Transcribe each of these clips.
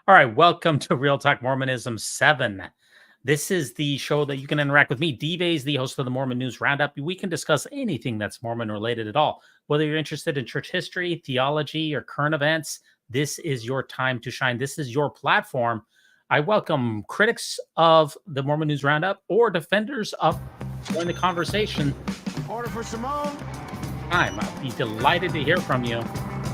All right, welcome to Real Talk Mormonism 7. This is the show that you can interact with me, D-Bays, the host of the Mormon News Roundup. We can discuss anything that's Mormon related at all. Whether you're interested in church history, theology, or current events, this is your time to shine. This is your platform. I welcome critics of the Mormon News Roundup or defenders of join the conversation. Order for Simone. I'll be delighted to hear from you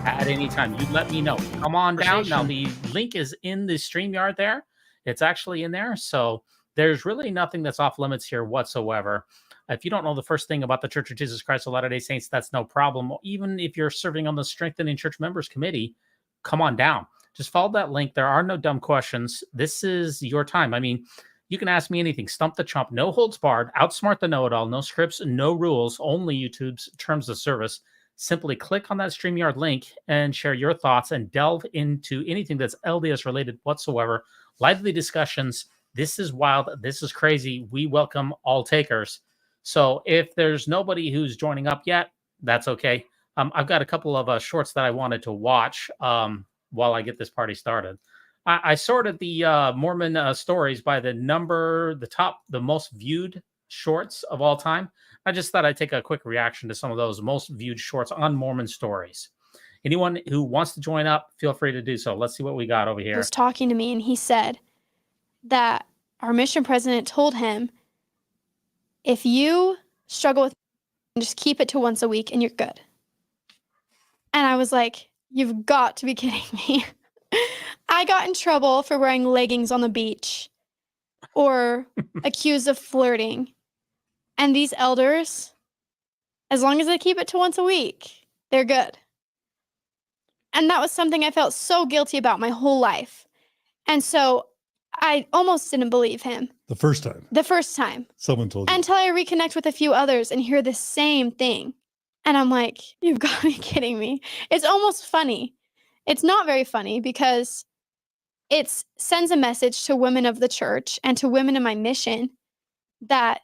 at any time. You let me know. Come on down. Now, the link is in the StreamYard there. It's actually in there. So there's really nothing that's off limits here whatsoever. If you don't know the first thing about the Church of Jesus Christ of Latter-day Saints, that's no problem. Even if you're serving on the Strengthening Church Members Committee, come on down. Just follow that link. There are no dumb questions. This is your time. I mean, you can ask me anything. Stump the Chump, no holds barred, outsmart the know-it-all, no scripts, no rules, only YouTube's terms of service. Simply click on that StreamYard link and share your thoughts and delve into anything that's LDS related whatsoever. Lively discussions. This is wild. This is crazy. We welcome all takers. So if there's nobody who's joining up yet, that's okay. I've got a couple of shorts that I wanted to watch while I get this party started. I sorted the Mormon stories by the most viewed shorts of all time. I just thought I'd take a quick reaction to some of those most viewed shorts on Mormon stories. Anyone who wants to join up, feel free to do so. Let's see what we got over here. He was talking to me and he said that our mission president told him, if you struggle with just keep it to once a week and you're good. And I was like, you've got to be kidding me. I got in trouble for wearing leggings on the beach or accused of flirting. And these elders, as long as they keep it to once a week, they're good. And that was something I felt so guilty about my whole life. And so I almost didn't believe him. The first time. Someone told you. Until I reconnect with a few others and hear the same thing. And I'm like, you've got to be kidding me. It's almost funny. It's not very funny because it sends a message to women of the church and to women in my mission that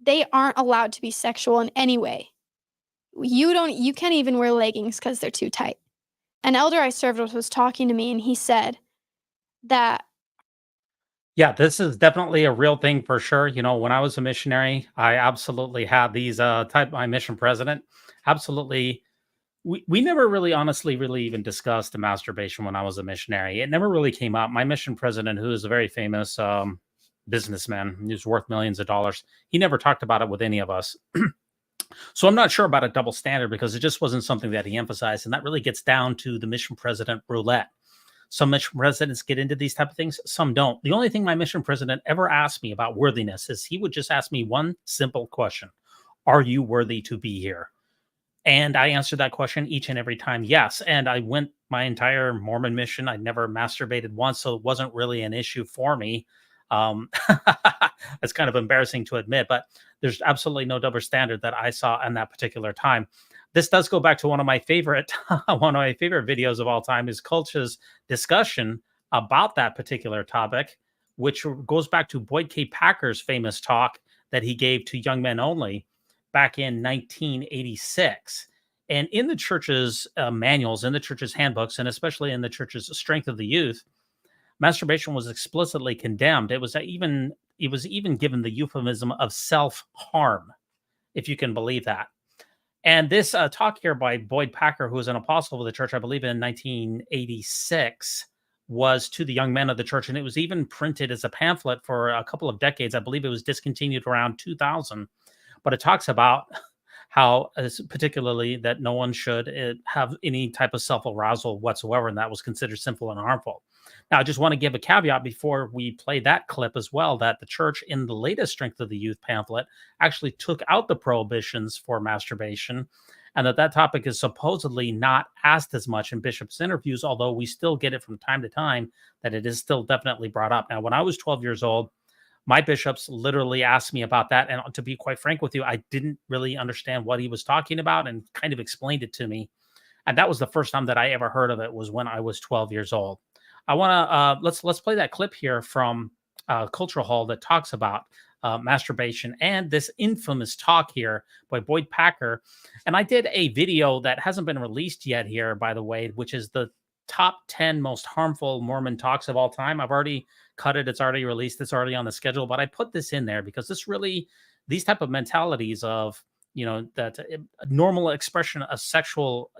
they aren't allowed to be sexual in any way. You can't even wear leggings because they're too tight. An elder I served with was talking to me and he said that. Yeah, this is definitely a real thing for sure. You know, when I was a missionary, I absolutely had these my mission president. Absolutely. We never really honestly even discussed masturbation when I was a missionary. It never really came up. My mission president, who is a very famous businessman who's worth millions of dollars, he never talked about it with any of us. So I'm not sure about a double standard because it just wasn't something that he emphasized. And that really gets down to the mission president roulette. Some mission presidents get into these type of things. Some don't. The only thing my mission president ever asked me about worthiness is he would just ask me one simple question. Are you worthy to be here? And I answered that question each and every time, yes. And I went my entire Mormon mission. I never masturbated once, so it wasn't really an issue for me. It's kind of embarrassing to admit, but there's absolutely no double standard that I saw in that particular time. This does go back to one of my favorite videos of all time is Cult's discussion about that particular topic, which goes back to Boyd K. Packer's famous talk that he gave to young men only back in 1986. And in the church's manuals, in the church's handbooks, and especially in the church's Strength of the Youth, masturbation was explicitly condemned. It was even given the euphemism of self-harm, if you can believe that. And this talk here by Boyd Packer, who was an apostle of the church, I believe in 1986, was to the young men of the church. And it was even printed as a pamphlet for a couple of decades. I believe it was discontinued around 2000. But it talks about how, particularly, that no one should have any type of self-arousal whatsoever, and that was considered sinful and harmful. Now, I just want to give a caveat before we play that clip as well, that the church in the latest Strength of the Youth pamphlet actually took out the prohibitions for masturbation, and that topic is supposedly not asked as much in bishops' interviews, although we still get it from time to time, that it is still definitely brought up. Now, when I was 12 years old, my bishops literally asked me about that. And to be quite frank with you, I didn't really understand what he was talking about and kind of explained it to me. And that was the first time that I ever heard of it, was when I was 12 years old. I want to let's play that clip here from Cultural Hall that talks about masturbation and this infamous talk here by Boyd Packer. And I did a video that hasn't been released yet here, by the way, which is the top 10 most harmful Mormon talks of all time. I've already cut it. It's already released. It's already on the schedule. But I put this in there because these type of mentalities of, that normal expression of sexual,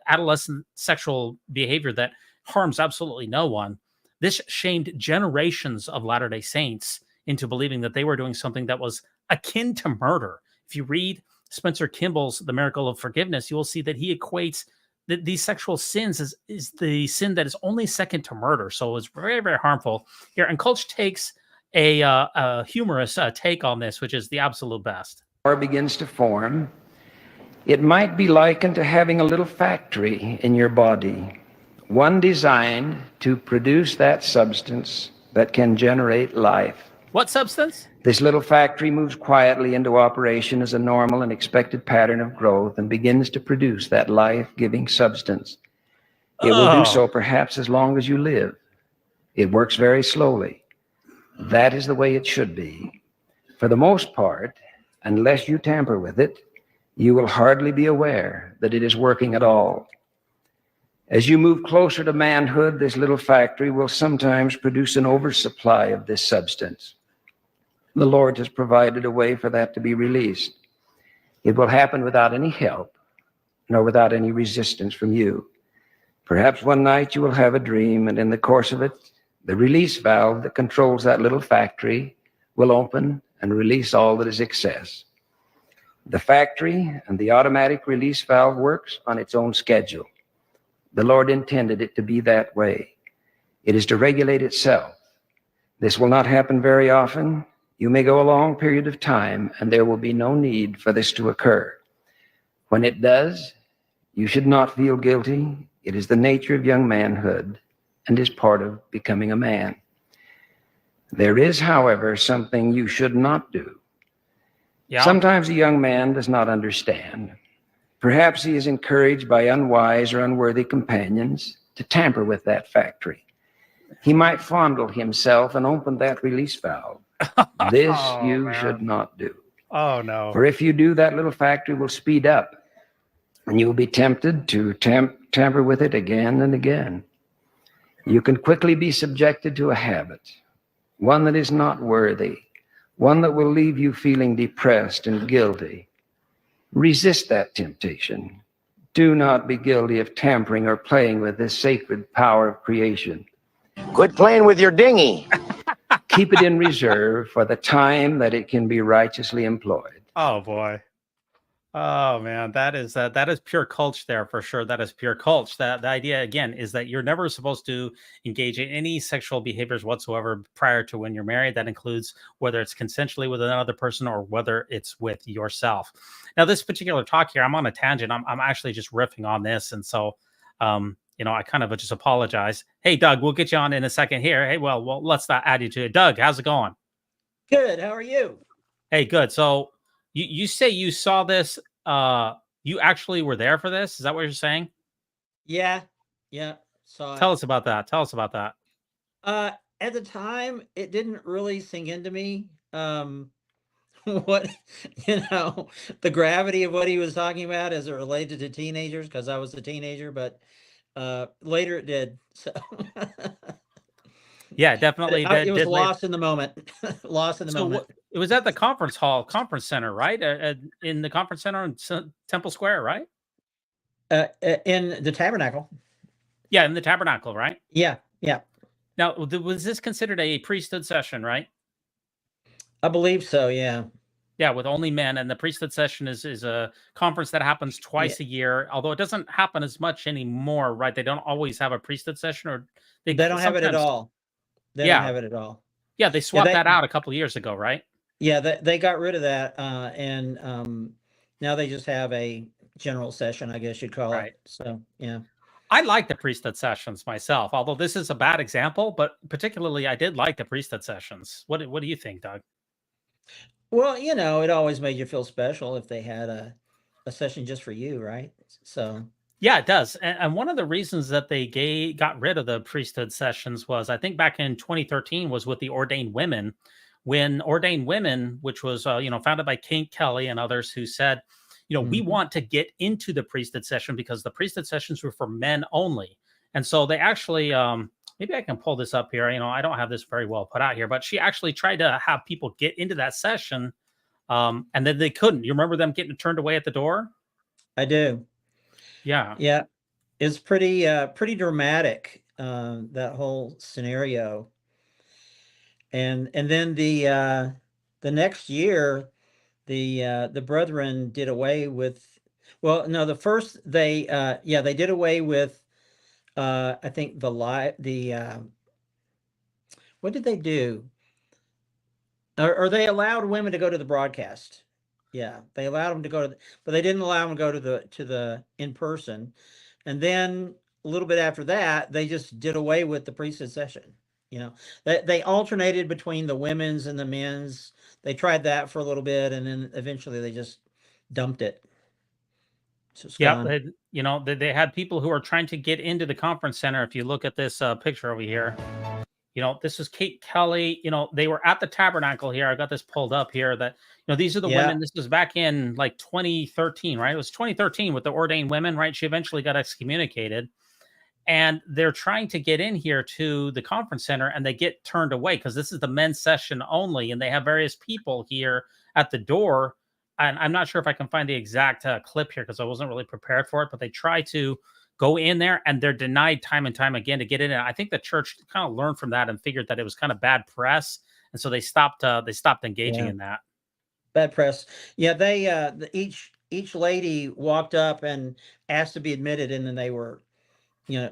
adolescent sexual behavior that harms absolutely no one. This shamed generations of Latter-day Saints into believing that they were doing something that was akin to murder. If you read Spencer Kimball's The Miracle of Forgiveness, you will see that he equates these sexual sins is the sin that is only second to murder. So it's very, very harmful here. And Culch takes a humorous take on this, which is the absolute best. Or begins to form, it might be likened to having a little factory in your body, one designed to produce that substance that can generate life. What substance? This little factory moves quietly into operation as a normal and expected pattern of growth and begins to produce that life-giving substance. It will do so perhaps as long as you live. It works very slowly. That is the way it should be. For the most part, unless you tamper with it, you will hardly be aware that it is working at all. As you move closer to manhood, this little factory will sometimes produce an oversupply of this substance. The Lord has provided a way for that to be released. It will happen without any help, nor without any resistance from you. Perhaps one night you will have a dream, and in the course of it, the release valve that controls that little factory will open and release all that is excess. The factory and the automatic release valve works on its own schedule. The Lord intended it to be that way. It is to regulate itself. This will not happen very often. You may go a long period of time, and there will be no need for this to occur. When it does, you should not feel guilty. It is the nature of young manhood and is part of becoming a man. There is, however, something you should not do. Yeah. Sometimes a young man does not understand. Perhaps he is encouraged by unwise or unworthy companions to tamper with that factory. He might fondle himself and open that release valve. This you should not do. Oh, no. For if you do, that little factory will speed up, and you will be tempted to tamper with it again and again. You can quickly be subjected to a habit, one that is not worthy, one that will leave you feeling depressed and guilty. Resist that temptation. Do not be guilty of tampering or playing with this sacred power of creation. Quit playing with your dinghy. Keep it in reserve for the time that it can be righteously employed. Oh, boy. Oh, man, that is pure Culch there for sure. That is pure Culch. The idea, again, is that you're never supposed to engage in any sexual behaviors whatsoever prior to when you're married. That includes whether it's consensually with another person or whether it's with yourself. Now, this particular talk here, I'm on a tangent. I'm actually just riffing on this. And so, I kind of just apologize. Hey, Doug, we'll get you on in a second here. Hey, well, let's not add you to it. Doug, how's it going? Good. How are you? Hey, good. So you say you saw this. You actually were there for this. Is that what you're saying? Yeah. Tell us about that. At the time, it didn't really sink into me. What, the gravity of what he was talking about as it related to teenagers, because I was a teenager, but later it did. So yeah, definitely. It was lost in the moment. Lost in the moment. It was at the conference center, right? In the conference center in Temple Square, right? In the tabernacle. Yeah, in the tabernacle, right? Yeah. Now, was this considered a priesthood session, right? I believe so, yeah. Yeah, with only men. And the priesthood session is a conference that happens twice a year, although it doesn't happen as much anymore, right? They don't always have a priesthood session, or they don't have it at all. They don't have it at all. Yeah, they swapped that out a couple of years ago, right? Yeah, they got rid of that, and now they just have a general session, I guess you'd call it. So, yeah. I like the priesthood sessions myself, although this is a bad example, but particularly I did like the priesthood sessions. What do you think, Doug? Well, it always made you feel special if they had a session just for you, right? So yeah, it does. And one of the reasons that they got rid of the priesthood sessions was, I think back in 2013, was with the ordained women, when ordained women, which was founded by King Kelly and others, who said, we want to get into the priesthood session because the priesthood sessions were for men only. And so they actually, maybe I can pull this up here. I don't have this very well put out here, but she actually tried to have people get into that session, and then they couldn't. You remember them getting turned away at the door? I do. Yeah. Yeah. It's pretty dramatic, that whole scenario. And then the next year, the brethren did away with, well, no, the first they did away with, I think what did they do? Or they allowed women to go to the broadcast. Yeah, they allowed them to go to but they didn't allow them to go to the in person. And then a little bit after that, they just did away with the priesthood session. They alternated between the women's and the men's. They tried that for a little bit, and then eventually they just dumped it. So it's Yeah, gone. they had people who are trying to get into the conference center. If you look at this picture over here, this is Kate Kelly. They were at the tabernacle here. I got this pulled up here. That these are the Yeah. women. This was back in like 2013, right? It was 2013 with the ordained women, right? She eventually got excommunicated, and they're trying to get in here to the conference center, and they get turned away because this is the men's session only, and they have various people here at the door. And I'm not sure if I can find the exact clip here because I wasn't really prepared for it, but they try to go in there and they're denied time and time again to get in. And I think the church kind of learned from that and figured that it was kind of bad press. And so they stopped engaging in that. Bad press. Yeah. They, each lady walked up and asked to be admitted, and then they were,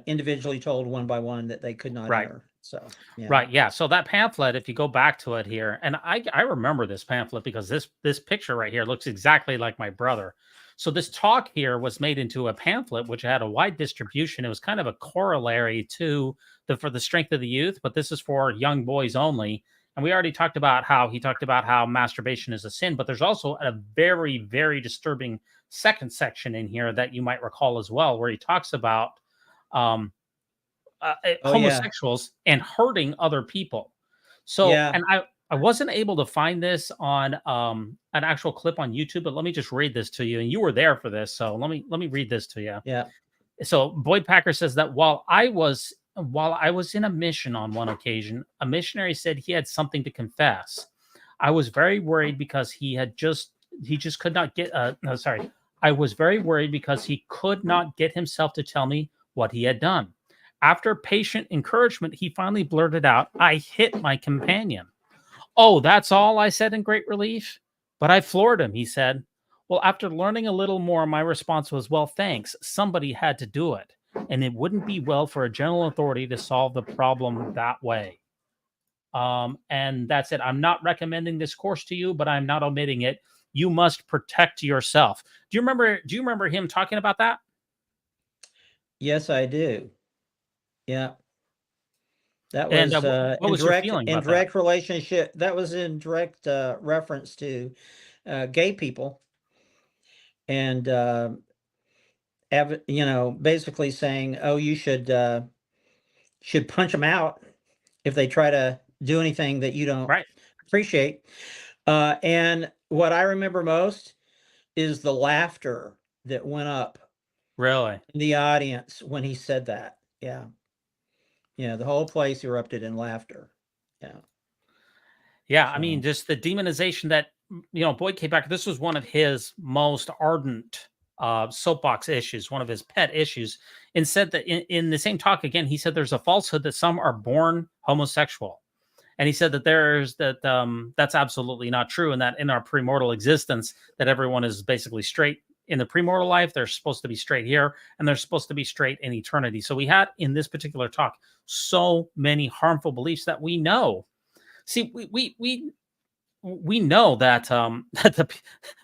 individually told one by one that they could not enter. So, yeah. Right. Yeah. So that pamphlet, if you go back to it here, and I remember this pamphlet because this picture right here looks exactly like my brother. So this talk here was made into a pamphlet, which had a wide distribution. It was kind of a corollary to for the strength of the youth, but this is for young boys only. And we already talked about how masturbation is a sin, but there's also a very, very disturbing second section in here that you might recall as well, where he talks about homosexuals and hurting other people. So, and I wasn't able to find this on an actual clip on YouTube, but let me just read this to you. And you were there for this, so let me read this to you. Yeah. So Boyd Packer says that while I was in a mission on one occasion, a missionary said he had something to confess. I was very worried because he just could not get. I was very worried because he could not get himself to tell me what he had done. After patient encouragement, he finally blurted out, "I hit my companion." "Oh, that's all," I said in great relief. "But I floored him," he said. Well, after learning a little more, my response was, "Well, thanks. Somebody had to do it. And it wouldn't be well for a general authority to solve the problem that way." And that's it. I'm not recommending this course to you, but I'm not omitting it. You must protect yourself. Do you remember him talking about that? Yes, I do. Yeah. That And was what was your feeling about in direct relationship. That was in direct reference to gay people, and basically saying, "Oh, you should punch them out if they try to do anything that you don't appreciate." And what I remember most is the laughter that went up. Really? In the audience when he said that. Yeah. Yeah, the whole place erupted in laughter. Yeah. Yeah, so. I mean, just the demonization that, Boyd K. Packer, this was one of his most ardent soapbox issues, one of his pet issues, and said that in the same talk again, he said there's a falsehood that some are born homosexual. And he said that that's absolutely not true, and that in our premortal existence, that everyone is basically straight. In the premortal life, they're supposed to be straight here, and they're supposed to be straight in eternity. So we had in this particular talk so many harmful beliefs that we know. See, we know that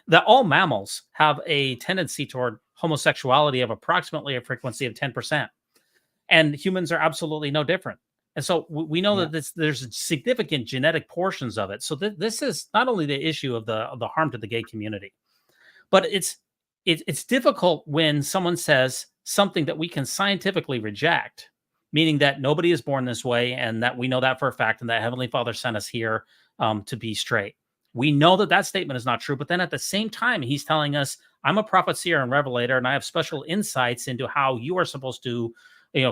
that all mammals have a tendency toward homosexuality of approximately a frequency of 10%, and humans are absolutely no different. And so we know that there's significant genetic portions of it. So this is not only the issue of the harm to the gay community, but it's difficult when someone says something that we can scientifically reject, meaning that nobody is born this way, and that we know that for a fact, and that Heavenly Father sent us here to be straight. We know that statement is not true, but then at the same time, he's telling us, "I'm a prophet, seer, and revelator, and I have special insights into how you are supposed to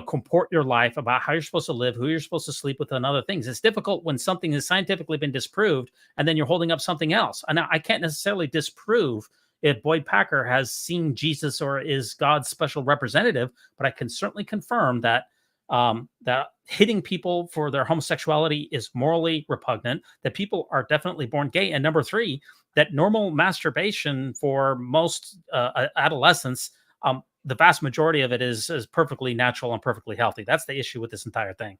comport your life, about how you're supposed to live, who you're supposed to sleep with, and other things. It's difficult when something has scientifically been disproved and then you're holding up something else. And I can't necessarily disprove if Boyd Packer has seen Jesus or is God's special representative, but I can certainly confirm that that hitting people for their homosexuality is morally repugnant, that people are definitely born gay. And number three, that normal masturbation for most adolescents, the vast majority of it is perfectly natural and perfectly healthy. That's the issue with this entire thing.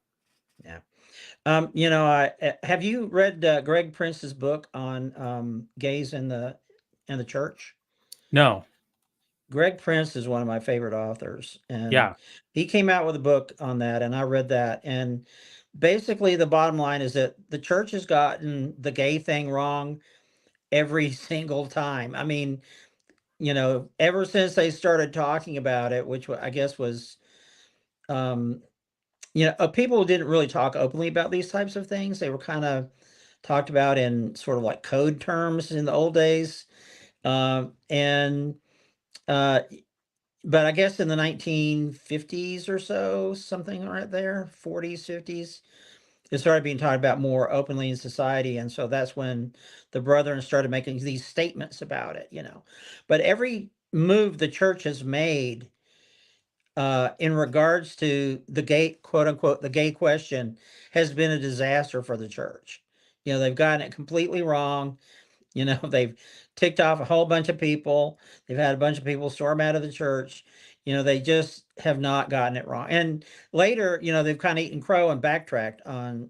Yeah. Have you read Greg Prince's book on gays in the church? No. Greg Prince is one of my favorite authors, and Yeah, he came out with a book on that, and I read that. And basically, the bottom line is that the church has gotten the gay thing wrong every single time. I mean, ever since they started talking about it, which I guess was, people didn't really talk openly about these types of things. They were kind of talked about in sort of like code terms in the old days. But I guess in the 1950s or so, something right there, 40s, 50s, it started being talked about more openly in society. And so that's when the Brethren started making these statements about it, But every move the church has made in regards to the gay, quote unquote, the gay question has been a disaster for the church. They've gotten it completely wrong. They've ticked off a whole bunch of people. They've had a bunch of people storm out of the church. They just have not gotten it wrong. And later, they've kind of eaten crow and backtracked on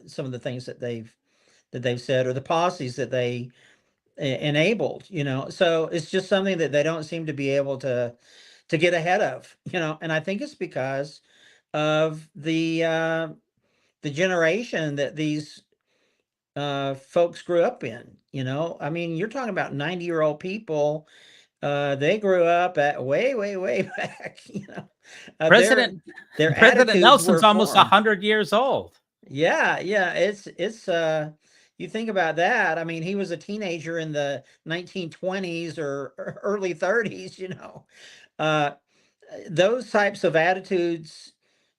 some of the things that they've said, or the policies that they enabled. So it's just something that they don't seem to be able to get ahead of. And I think it's because of the generation that these folks grew up in. I mean, you're talking about 90-year-old people. They grew up at way back. President attitudes Nelson's were almost formed. 100 years old. Yeah. It's you think about that. I mean, he was a teenager in the 1920s or early 30s. Those types of attitudes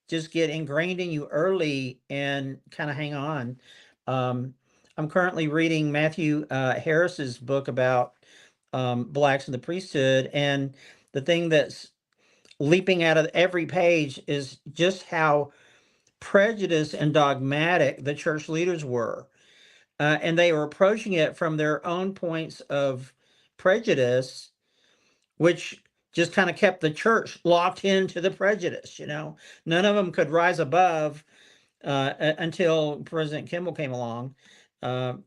just get ingrained in you early and kind of hang on. I'm currently reading Matthew Harris's book about blacks in the priesthood, and the thing that's leaping out of every page is just how prejudiced and dogmatic the church leaders were. And they were approaching it from their own points of prejudice, which just kind of kept the church locked into the prejudice. None of them could rise above until President Kimball came along. The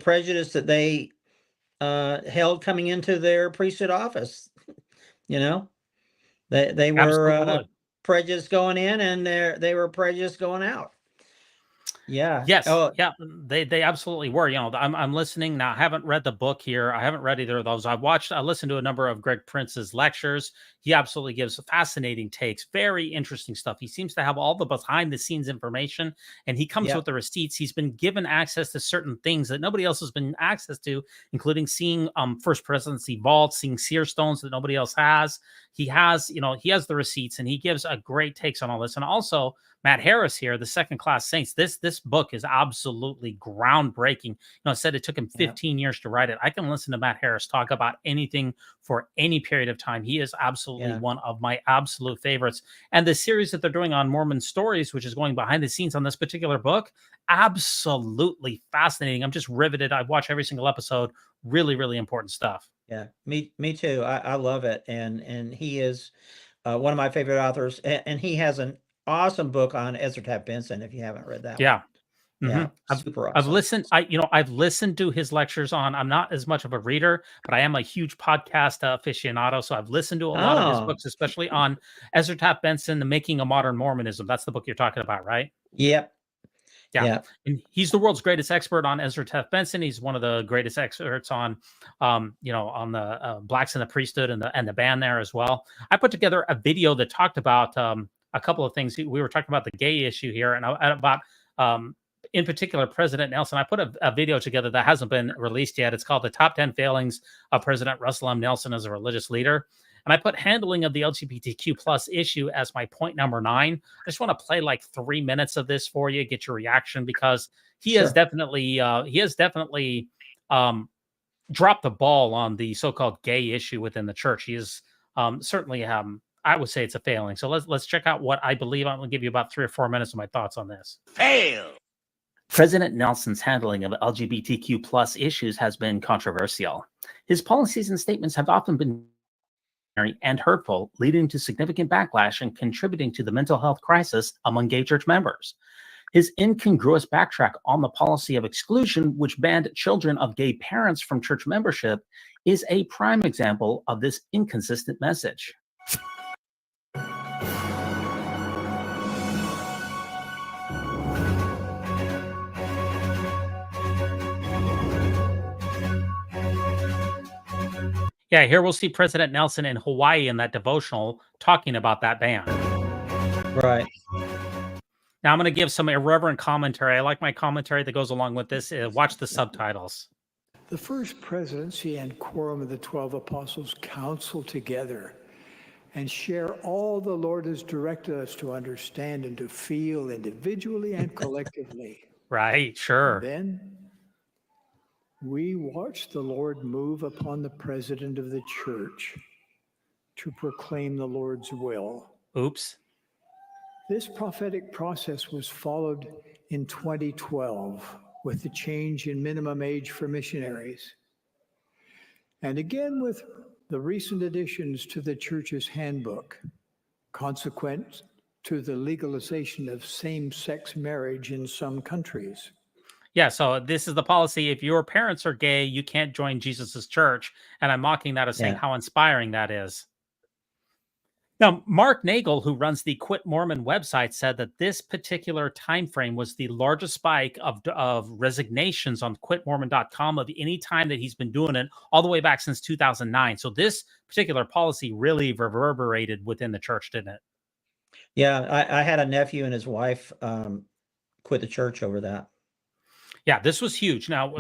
prejudice that they held coming into their priesthood office. They were prejudiced going in, and they were prejudiced going out. Yeah. Yes. Yeah. They absolutely were. I'm listening now. I haven't read the book here. I haven't read either of those. I listened to a number of Greg Prince's lectures. He absolutely gives fascinating takes, very interesting stuff. He seems to have all the behind the scenes information, and he comes with the receipts. He's been given access to certain things that nobody else has been access to, including seeing First Presidency vaults, seeing seer stones that nobody else has. He has the receipts, and he gives a great takes on all this. And also Matt Harris here, the Second Class Saints. This book is absolutely groundbreaking. I said it took him 15 years to write it. I can listen to Matt Harris talk about anything for any period of time. He is absolutely one of my absolute favorites. And the series that they're doing on Mormon Stories, which is going behind the scenes on this particular book, absolutely fascinating. I'm just riveted. I watch every single episode. Really, really important stuff. Yeah, me too. I love it. And he is one of my favorite authors. And he has an awesome book on Ezra Taft Benson, if you haven't read that one. Yeah, super awesome. I've listened to his lectures on. I'm not as much of a reader, but I am a huge podcast aficionado. So I've listened to a lot of his books, especially on Ezra Taft Benson, The Making of Modern Mormonism. That's the book you're talking about, right? Yep. Yeah. And he's the world's greatest expert on Ezra Taft Benson. He's one of the greatest experts on, on the blacks in the priesthood and the band there as well. I put together a video that talked about a couple of things. We were talking about the gay issue here and about, in particular, President Nelson. I put a video together that hasn't been released yet. It's called The Top 10 Failings of President Russell M. Nelson as a Religious Leader. And I put handling of the LGBTQ plus issue as my point number 9. I just want to play like 3 minutes of this for you, get your reaction, because he has definitely dropped the ball on the so-called gay issue within the church. He is certainly, I would say it's a failing. So let's check out what I believe. I'm going to give you about 3 or 4 minutes of my thoughts on this. Fail. President Nelson's handling of LGBTQ plus issues has been controversial. His policies and statements have often been and hurtful, leading to significant backlash and contributing to the mental health crisis among gay church members. His incongruous backtrack on the policy of exclusion, which banned children of gay parents from church membership, is a prime example of this inconsistent message. Yeah, here we'll see President Nelson in Hawaii in that devotional talking about that ban. Right. Now I'm going to give some irreverent commentary. I like my commentary that goes along with this. Watch the subtitles. The first presidency and quorum of the 12 apostles counsel together and share all the Lord has directed us to understand and to feel individually and collectively. Right, sure. Then we watch the Lord move upon the president of the church to proclaim the Lord's will. Oops. This prophetic process was followed in 2012 with the change in minimum age for missionaries. And again with the recent additions to the church's handbook, consequent to the legalization of same-sex marriage in some countries. Yeah, so this is the policy. If your parents are gay, you can't join Jesus's church. And I'm mocking that as saying how inspiring that is. Now, Mark Nagel, who runs the Quit Mormon website, said that this particular time frame was the largest spike of resignations on quitmormon.com of any time that he's been doing it, all the way back since 2009. So this particular policy really reverberated within the church, didn't it? Yeah, I had a nephew and his wife quit the church over that. Yeah, this was huge. Now,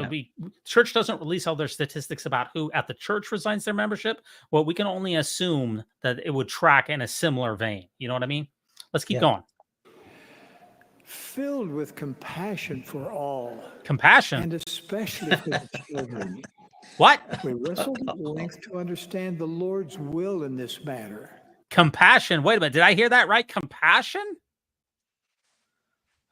church doesn't release all their statistics about who at the church resigns their membership. Well, we can only assume that it would track in a similar vein. You know what I mean? Let's keep going. Filled with compassion for all. Compassion? And especially for the children. What? We wrestled at length to understand the Lord's will in this matter. Compassion. Wait a minute. Did I hear that right? Compassion?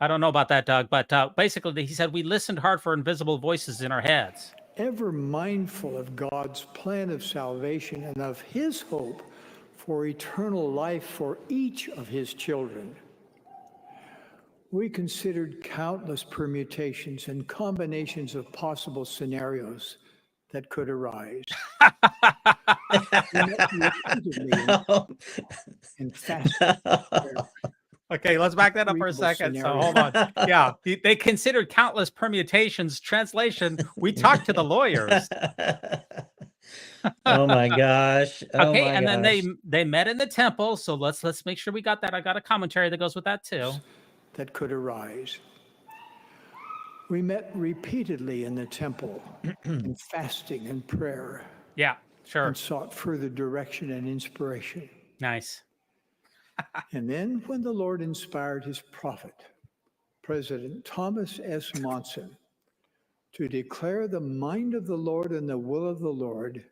I don't know about that, Doug, but basically he said we listened hard for invisible voices in our heads. Ever mindful of God's plan of salvation and of his hope for eternal life for each of his children. We considered countless permutations and combinations of possible scenarios that could arise. And fast. Okay, let's back that up for a second. So hold on. Yeah, they considered countless permutations. Translation, we talked to the lawyers. Oh my gosh. Okay, and then they met in the temple. So let's make sure we got that. I got a commentary that goes with that too. That could arise. We met repeatedly in the temple in fasting and prayer. Yeah, sure. And sought further direction and inspiration. Nice. And then when the Lord inspired his prophet, President Thomas S. Monson, to declare the mind of the Lord and the will of the Lord,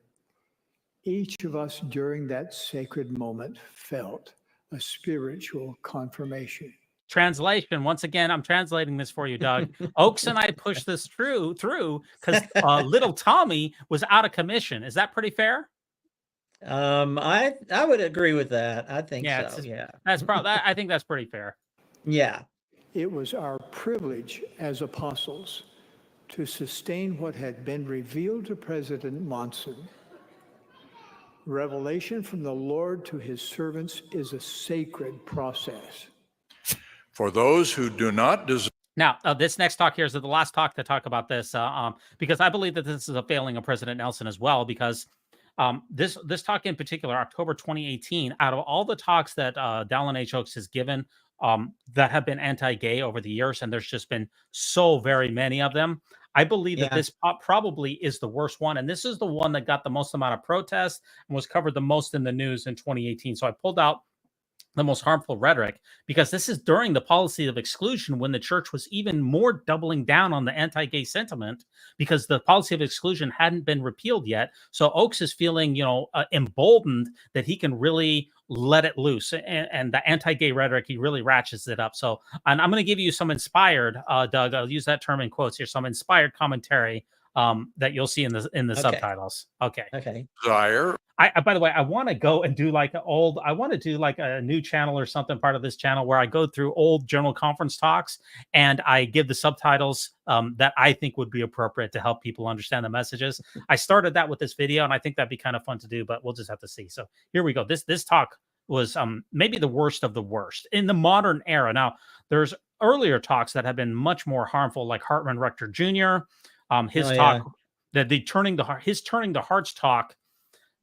each of us during that sacred moment felt a spiritual confirmation. Translation. Once again, I'm translating this for you, Doug. Oaks and I pushed this through because little Tommy was out of commission. Is that pretty fair? I would agree with that. I think so. Yeah, that's probably. I think that's pretty fair. Yeah, it was our privilege as apostles to sustain what had been revealed to President Monson. Revelation from the Lord to his servants is a sacred process. For those who do not deserve. Now, this next talk here is the last talk to talk about this, because I believe that this is a failing of President Nelson as well, because this talk in particular, October 2018, out of all the talks that Dallin H. Oaks has given that have been anti-gay over the years, and there's just been so very many of them, I believe that Yeah. this probably is the worst one. And this is the one that got the most amount of protest and was covered the most in the news in 2018. So I pulled out the most harmful rhetoric, because this is during the policy of exclusion, when the church was even more doubling down on the anti-gay sentiment, because the policy of exclusion hadn't been repealed yet. So Oakes is feeling, emboldened that he can really let it loose, and the anti-gay rhetoric, he really ratchets it up. So, and I'm going to give you some inspired, Doug, I'll use that term in quotes here, some inspired commentary that you'll see in the Okay. subtitles. Okay. Desire. By the way, I want to go and do like I want to do like a new channel or something, part of this channel, where I go through old General Conference talks and I give the subtitles that I think would be appropriate to help people understand the messages. I started that with this video, and I think that'd be kind of fun to do, but we'll just have to see. So here we go. This talk was maybe the worst of the worst in the modern era. Now, there's earlier talks that have been much more harmful, like Hartman Rector Jr. His talk, his turning the hearts talk,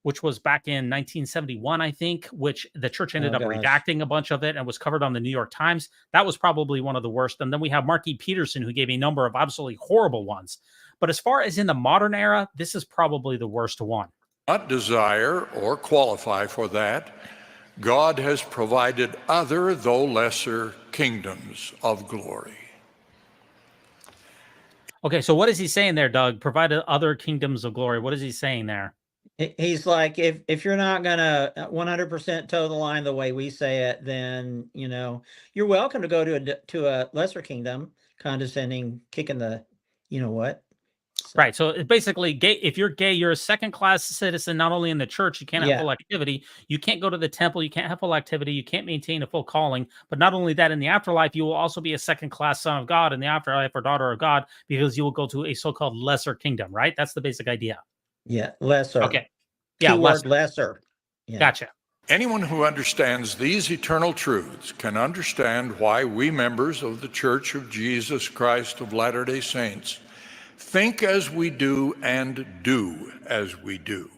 which was back in 1971, I think, which the church ended up redacting a bunch of it and was covered on the New York Times. That was probably one of the worst. And then we have Mark E. Peterson, who gave a number of absolutely horrible ones. But as far as in the modern era, this is probably the worst one. Not desire or qualify for that. God has provided other, though lesser, kingdoms of glory. Okay, so what is he saying there, Doug? Provided other kingdoms of glory. What is he saying there? He's like, if you're not gonna 100% toe the line the way we say it, then you're welcome to go to a lesser kingdom, condescending, kicking the, what. Right. So it's basically gay. If you're gay, you're a second-class citizen, not only in the church, you can't have full activity. You can't go to the temple. You can't have full activity. You can't maintain a full calling. But not only that, in the afterlife, you will also be a second-class son of God in the afterlife, or daughter of God, because you will go to a so-called lesser kingdom, right? That's the basic idea. Yeah, lesser. Okay. Yeah, lesser. Yeah. Gotcha. Anyone who understands these eternal truths can understand why we members of the Church of Jesus Christ of Latter-day Saints think as we do and do as we do.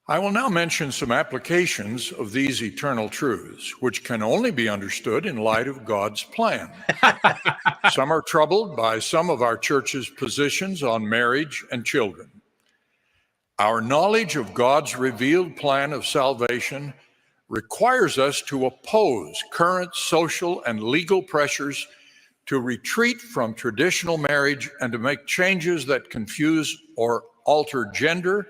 I will now mention some applications of these eternal truths, which can only be understood in light of God's plan. Some are troubled by some of our church's positions on marriage and children. Our knowledge of God's revealed plan of salvation requires us to oppose current social and legal pressures to retreat from traditional marriage and to make changes that confuse or alter gender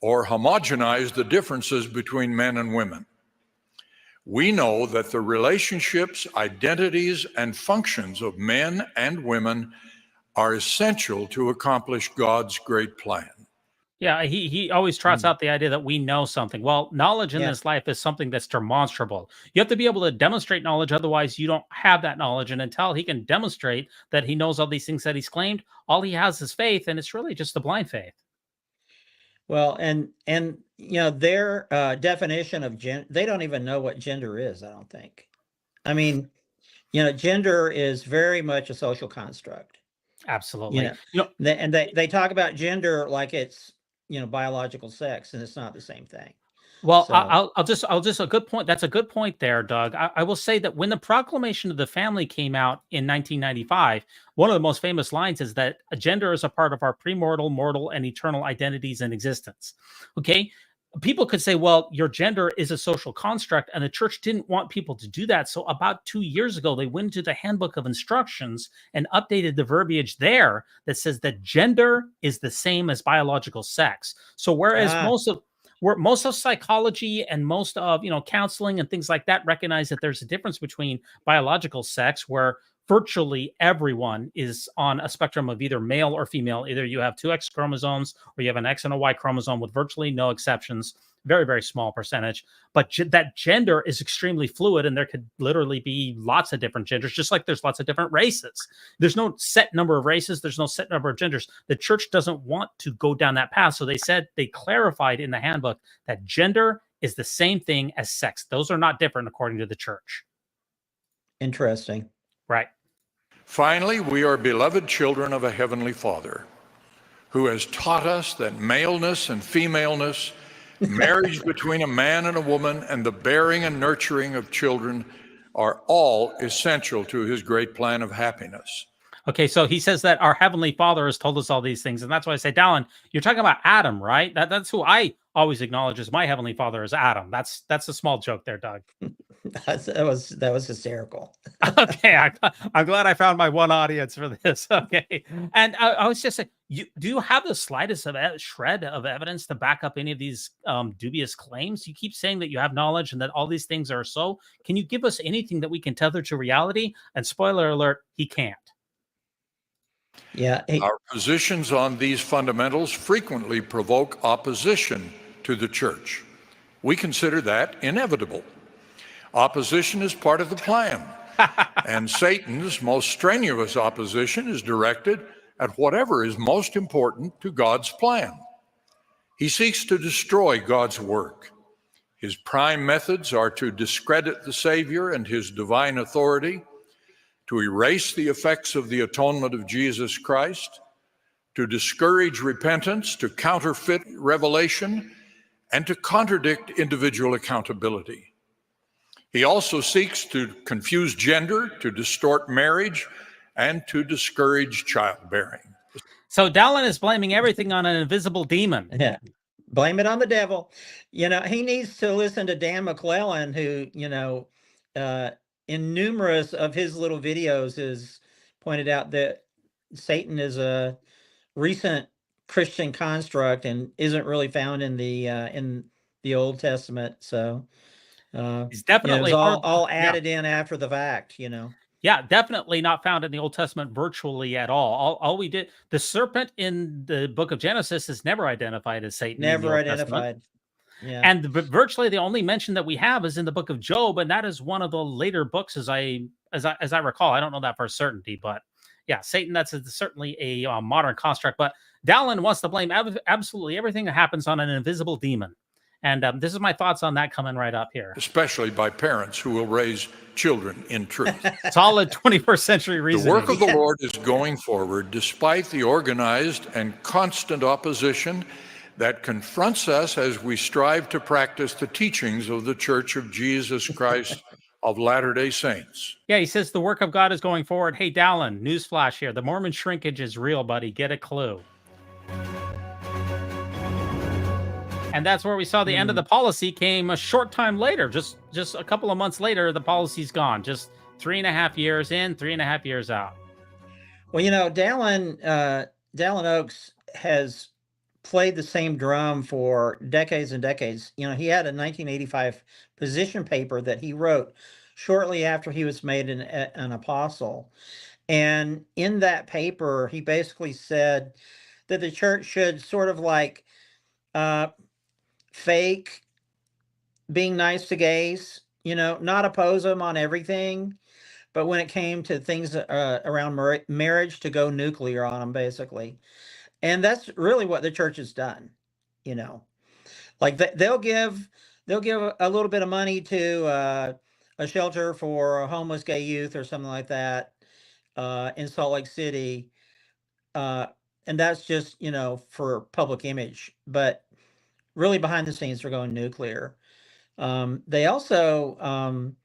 or homogenize the differences between men and women. We know that the relationships, identities, and functions of men and women are essential to accomplish God's great plan. Yeah, he always trots out the idea that we know something. Well, knowledge in this life is something that's demonstrable. You have to be able to demonstrate knowledge, otherwise you don't have that knowledge. And until he can demonstrate that he knows all these things that he's claimed, all he has is faith, and it's really just a blind faith. Well, and their definition of gender, they don't even know what gender is, I don't think. I mean, gender is very much a social construct. Absolutely. And they talk about gender like it's biological sex, and it's not the same thing. Well, so, I'll just a good point. That's a good point there, Doug. I will say that when the Proclamation of the Family came out in 1995, one of the most famous lines is that gender is a part of our premortal, mortal, and eternal identities and existence. Okay. People could say, well, your gender is a social construct, and the church didn't want people to do that. So about 2 years ago, they went to the Handbook of Instructions and updated the verbiage there that says that gender is the same as biological sex. So whereas most of psychology and most of counseling and things like that recognize that there's a difference between biological sex, where virtually everyone is on a spectrum of either male or female. Either you have two X chromosomes or you have an X and a Y chromosome, with virtually no exceptions, very, very small percentage. But that gender is extremely fluid, and there could literally be lots of different genders, just like there's lots of different races. There's no set number of races. There's no set number of genders. The church doesn't want to go down that path. So they clarified in the handbook that gender is the same thing as sex. Those are not different according to the church. Interesting. Right. Finally, we are beloved children of a heavenly Father who has taught us that maleness and femaleness, marriage between a man and a woman, and the bearing and nurturing of children are all essential to his great plan of happiness. Okay, so he says that our Heavenly Father has told us all these things, and that's why I say, Dallin, you're talking about Adam, right? That's who I always acknowledge as my Heavenly Father is Adam. That's a small joke there, Doug. That was hysterical. Okay, I'm glad I found my one audience for this. Okay, and I was just saying, do you have the slightest of shred of evidence to back up any of these dubious claims? You keep saying that you have knowledge and that all these things are so. Can you give us anything that we can tether to reality? And spoiler alert, he can't. Yeah. Our positions on these fundamentals frequently provoke opposition to the church. We consider that inevitable. Opposition is part of the plan, and Satan's most strenuous opposition is directed at whatever is most important to God's plan. He seeks to destroy God's work. His prime methods are to discredit the Savior and his divine authority, to erase the effects of the atonement of Jesus Christ, to discourage repentance, to counterfeit revelation, and to contradict individual accountability. He also seeks to confuse gender, to distort marriage, and to discourage childbearing. So Dallin is blaming everything on an invisible demon. Yeah. Blame it on the devil. You know, he needs to listen to Dan McClellan, who, you know, in numerous of his little videos has pointed out that Satan is a recent Christian construct and isn't really found in the Old Testament. So he's definitely all added in after the fact, you know. Yeah, definitely not found in the Old Testament virtually at all. All we did, the serpent in the book of Genesis is never identified as Satan. Never identified. Yeah. And virtually the only mention that we have is in the book of Job, and that is one of the later books, as I recall. I don't know that for certainty, but yeah, Satan, that's certainly a modern construct. But Dallin wants to blame absolutely everything that happens on an invisible demon. And this is my thoughts on that coming right up here. Especially by parents who will raise children in truth. Solid 21st century reasoning. The work of the Lord is going forward despite the organized and constant opposition that confronts us as we strive to practice the teachings of the Church of Jesus Christ of Latter-day Saints. Yeah, he says the work of God is going forward. Hey, Dallin, newsflash here. The Mormon shrinkage is real, buddy. Get a clue. And that's where we saw the end of the policy came a short time later. Just a couple of months later, the policy's gone. Just 3.5 years in, 3.5 years out. Well, you know, Dallin Oaks has played the same drum for decades and decades. You know, he had a 1985 position paper that he wrote shortly after he was made an apostle. And in that paper, he basically said that the church should sort of like fake being nice to gays, you know, not oppose them on everything, but when it came to things around marriage, to go nuclear on them, basically. And that's really what the church has done, you know. Like they'll give a little bit of money to a shelter for homeless gay youth or something like that in Salt Lake City, and that's just, you know, for public image. But really behind the scenes, they're going nuclear. They also,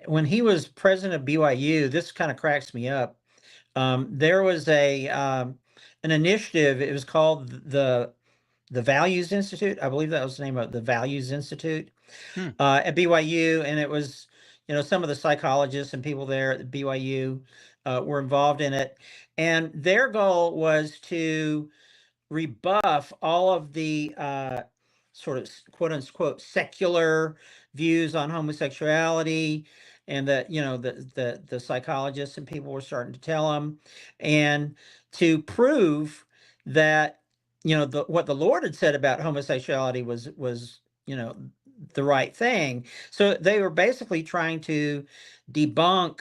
when he was president of BYU, this kind of cracks me up. There was an initiative. It was called the Values Institute. I believe that was the name of it, the Values Institute at BYU. And it was, you know, some of the psychologists and people there at BYU were involved in it. And their goal was to rebuff all of the sort of quote unquote secular views on homosexuality, and that, you know, the psychologists and people were starting to tell them, and to prove that, you know, what the Lord had said about homosexuality was, you know, the right thing. So they were basically trying to debunk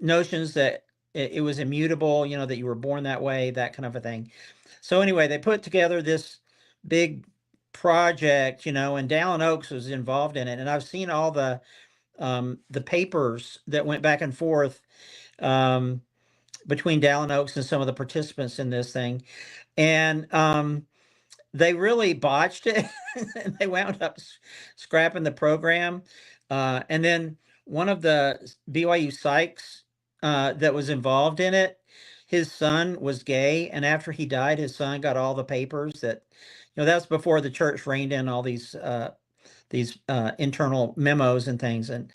notions that it was immutable, you know, that you were born that way, that kind of a thing. So anyway, they put together this big project, you know, and Dallin Oaks was involved in it. And I've seen all the papers that went back and forth between Dallin Oaks and some of the participants in this thing. And they really botched it. And they wound up scrapping the program. And then one of the BYU psychs that was involved in it. His son was gay, and after he died, his son got all the papers that, that's before the church reined in all these internal memos and things, and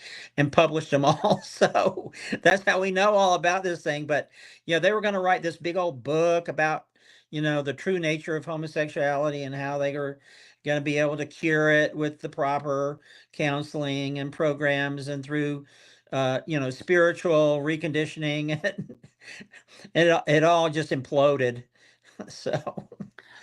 published them all. So that's how we know all about this thing. But they were going to write this big old book about the true nature of homosexuality and how they were going to be able to cure it with the proper counseling and programs and through spiritual reconditioning. It all just imploded. So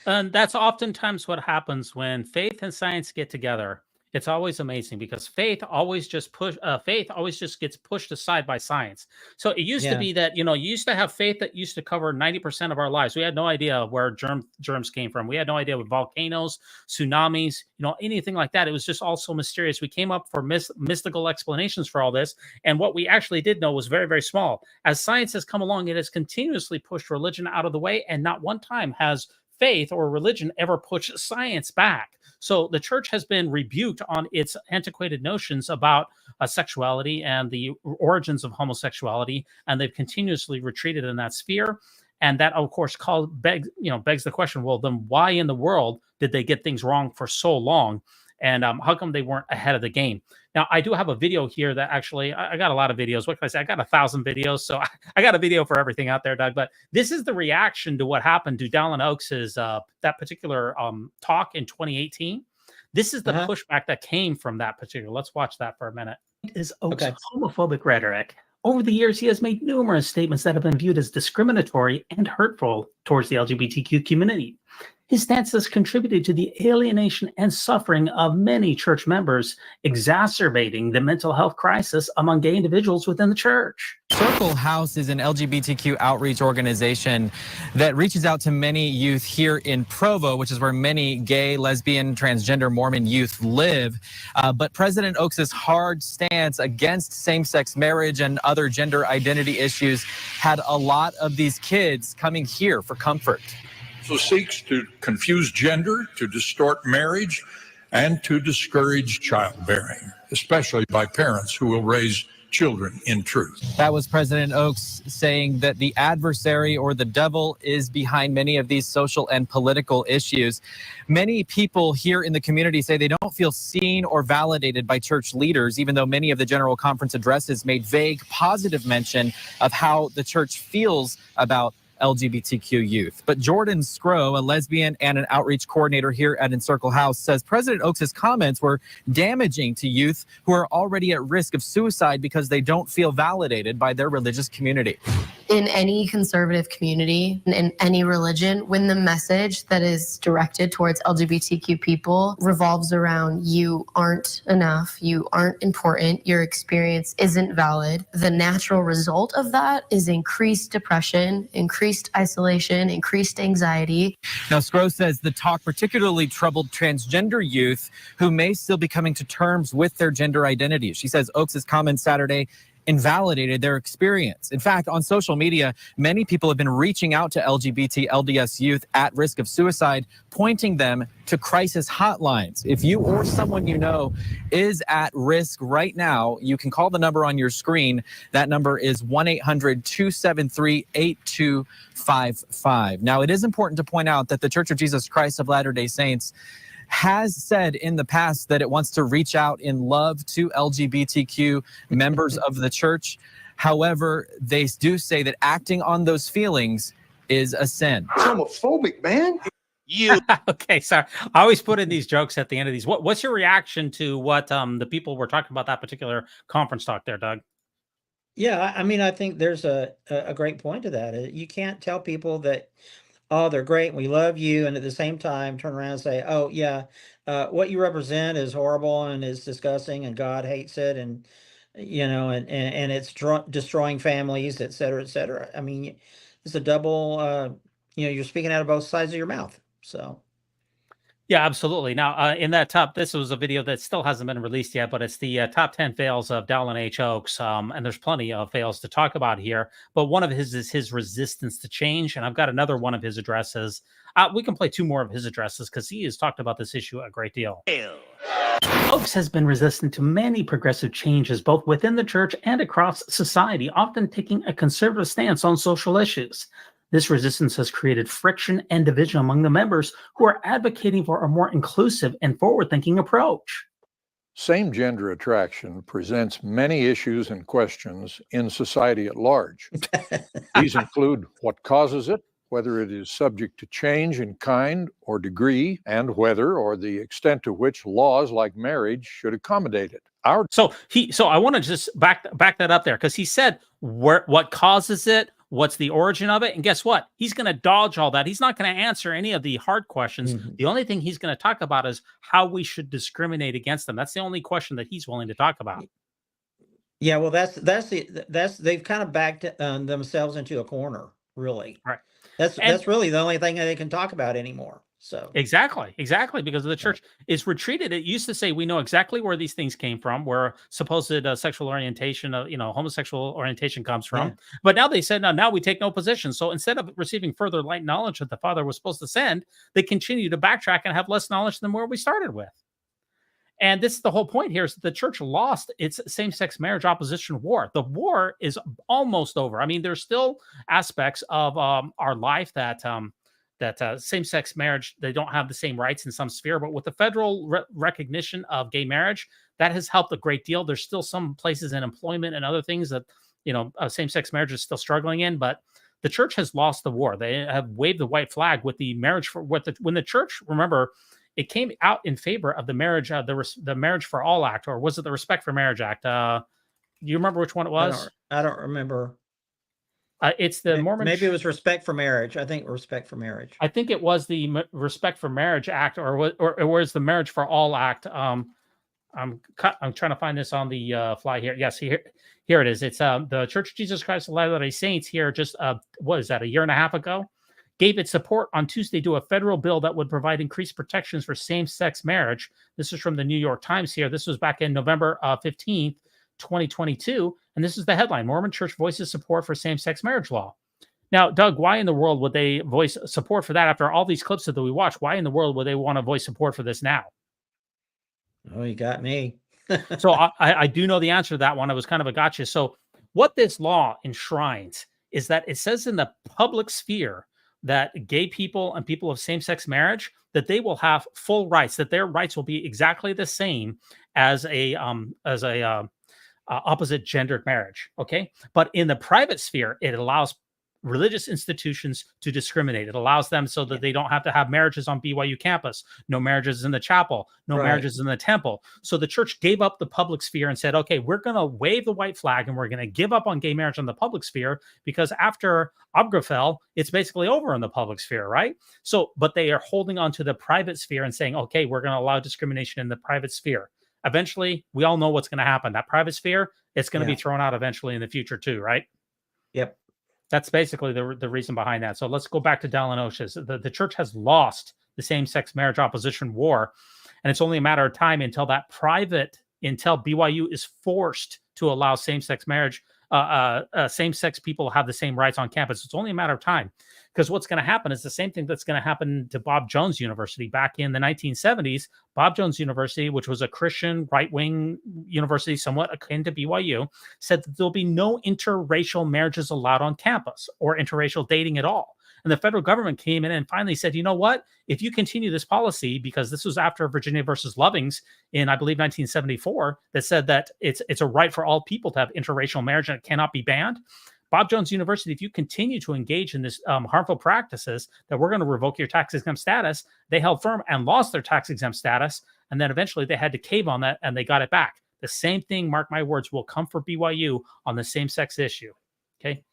And that's oftentimes what happens when faith and science get together. It's always amazing because faith always just gets pushed aside by science. So it used to be that, you used to have faith that used to cover 90% of our lives. We had no idea where germs came from. We had no idea what volcanoes, tsunamis, anything like that. It was just all so mysterious. We came up for mystical explanations for all this. And what we actually did know was very, very small. As science has come along, it has continuously pushed religion out of the way. And not one time has faith or religion ever pushed science back. So the church has been rebuked on its antiquated notions about sexuality and the origins of homosexuality, and they've continuously retreated in that sphere. And that, of course, begs the question: well, then why in the world did they get things wrong for so long? And how come they weren't ahead of the game? Now, I do have a video here that actually, I got a lot of videos. What can I say? I got 1,000 videos. So I got a video for everything out there, Doug. But this is the reaction to what happened to Dallin Oaks's, that particular talk in 2018. This is the pushback that came from that particular. Let's watch that for a minute. Is Oaks' homophobic rhetoric. Over the years, he has made numerous statements that have been viewed as discriminatory and hurtful towards the LGBTQ community. His stance has contributed to the alienation and suffering of many church members, exacerbating the mental health crisis among gay individuals within the church. Circle House is an LGBTQ outreach organization that reaches out to many youth here in Provo, which is where many gay, lesbian, transgender Mormon youth live. But President Oaks's hard stance against same-sex marriage and other gender identity issues had a lot of these kids coming here for comfort. So seeks to confuse gender, to distort marriage, and to discourage childbearing, especially by parents who will raise children in truth. That was President Oaks saying that the adversary or the devil is behind many of these social and political issues. Many people here in the community say they don't feel seen or validated by church leaders, even though many of the General Conference addresses made vague positive mention of how the church feels about LGBTQ youth. But Jordan Scrow, a lesbian and an outreach coordinator here at Encircle House, says President Oaks's comments were damaging to youth who are already at risk of suicide because they don't feel validated by their religious community. In any conservative community, in any religion, when the message that is directed towards LGBTQ people revolves around you aren't enough, you aren't important, your experience isn't valid, the natural result of that is increased depression, increased isolation, increased anxiety. Now, Scrow says the talk particularly troubled transgender youth who may still be coming to terms with their gender identities. She says Oaks's comments Saturday invalidated their experience. In fact, on social media, many people have been reaching out to LGBT LDS youth at risk of suicide, pointing them to crisis hotlines. If you or someone you know is at risk right now, you can call the number on your screen. That number is 1-800-273-8255. Now, it is important to point out that the Church of Jesus Christ of Latter-day Saints has said in the past that it wants to reach out in love to LGBTQ members of the church. However, they do say that acting on those feelings is a sin. Homophobic, man. You okay? Sorry, I always put in these jokes at the end of these. What's your reaction to what the people were talking about that particular conference talk there, Doug? Yeah, I mean, I think there's a great point to that. You can't tell people that, oh, they're great, we love you, and at the same time turn around and say, oh yeah, what you represent is horrible and is disgusting and God hates it, and and it's destroying families, et cetera, et cetera. I mean, it's a double, you're speaking out of both sides of your mouth. So yeah, absolutely. Now, in that this was a video that still hasn't been released yet, but it's the top 10 fails of Dallin H. Oaks. And there's plenty of fails to talk about here. But one of his is his resistance to change. And I've got another one of his We can play two more of his addresses because he has talked about this issue a great deal. Oh, Orthodox has been resistant to many progressive changes, both within the church and across society, often taking a conservative stance on social issues. This resistance has created friction and division among the members who are advocating for a more inclusive and forward-thinking approach. Same-gender attraction presents many issues and questions in society at large. These include what causes it, whether it is subject to change in kind or degree, and whether or the extent to which laws like marriage should accommodate it. So I want to just back that up there, because he said what causes it, what's the origin of it, and guess what? He's going to dodge all that. He's not going to answer any of the hard questions. Mm-hmm. The only thing he's going to talk about is how we should discriminate against them. That's the only question that he's willing to talk about. Yeah, well, that's they've kind of backed themselves into a corner, really. Right. That's really the only thing that they can talk about anymore. So exactly, because the church is retreated. It used to say we know exactly where these things came from, where supposed sexual orientation, homosexual orientation comes from. Yeah. But now they said now we take no position. So instead of receiving further light knowledge that the Father was supposed to send, they continue to backtrack and have less knowledge than where we started with. And this is the whole point here: is the church lost its same-sex marriage opposition war. The war is almost over. I mean, there's still aspects of our life that same-sex marriage, they don't have the same rights in some sphere, but with the federal recognition of gay marriage, that has helped a great deal. There's still some places in employment and other things that same-sex marriage is still struggling in, but the church has lost the war. They have waved the white flag with the marriage for when the church, remember, it came out in favor of the marriage, the Marriage for All Act, or was it the Respect for Marriage Act? Do you remember which one it was? I don't remember. It's the Mormon. Maybe it was Respect for Marriage. I think Respect for Marriage. I think it was the Respect for Marriage Act, or was the Marriage for All Act. I'm trying to find this on the fly here. Yes, here it is. It's the Church of Jesus Christ of Latter-day Saints here. Just what is that? A year and a half ago, gave its support on Tuesday to a federal bill that would provide increased protections for same-sex marriage. This is from the New York Times here. This was back in November 15th, 2022. And this is the headline: Mormon Church voices support for same-sex marriage law. Now, Doug, why in the world would they voice support for that after all these clips that we watched? Why in the world would they want to voice support for this now? Oh, you got me. So I do know the answer to that one. It was kind of a gotcha. So what this law enshrines is that it says in the public sphere that gay people and people of same-sex marriage, that they will have full rights, that their rights will be exactly the same as a opposite gendered marriage. Okay. But in the private sphere, it allows religious institutions to discriminate. It allows them so that they don't have to have marriages on BYU campus, no marriages in the chapel, no marriages in the temple. So the church gave up the public sphere and said, okay, we're going to wave the white flag and we're going to give up on gay marriage on the public sphere, because after Obergefell, it's basically over in the public sphere, right? So, but they are holding on to the private sphere and saying, okay, we're going to allow discrimination in the private sphere. Eventually, we all know what's going to happen. That private sphere, it's going to be thrown out eventually in the future too, right? Yep. That's basically the reason behind that. So let's go back to Dalinosh's. The church has lost the same-sex marriage opposition war, and it's only a matter of time until BYU is forced to allow same-sex marriage, same-sex people have the same rights on campus. It's only a matter of time, because what's going to happen is the same thing that's going to happen to Bob Jones University back in the 1970s. Bob Jones University, which was a Christian right-wing university, somewhat akin to BYU, said that there'll be no interracial marriages allowed on campus or interracial dating at all. And the federal government came in and finally said, you know what? If you continue this policy, because this was after Virginia versus Lovings in, I believe, 1974, that said that it's a right for all people to have interracial marriage and it cannot be banned. Bob Jones University, if you continue to engage in this harmful practices, that we're going to revoke your tax-exempt status. They held firm and lost their tax-exempt status. And then eventually they had to cave on that and they got it back. The same thing, mark my words, will come for BYU on the same-sex issue. Okay.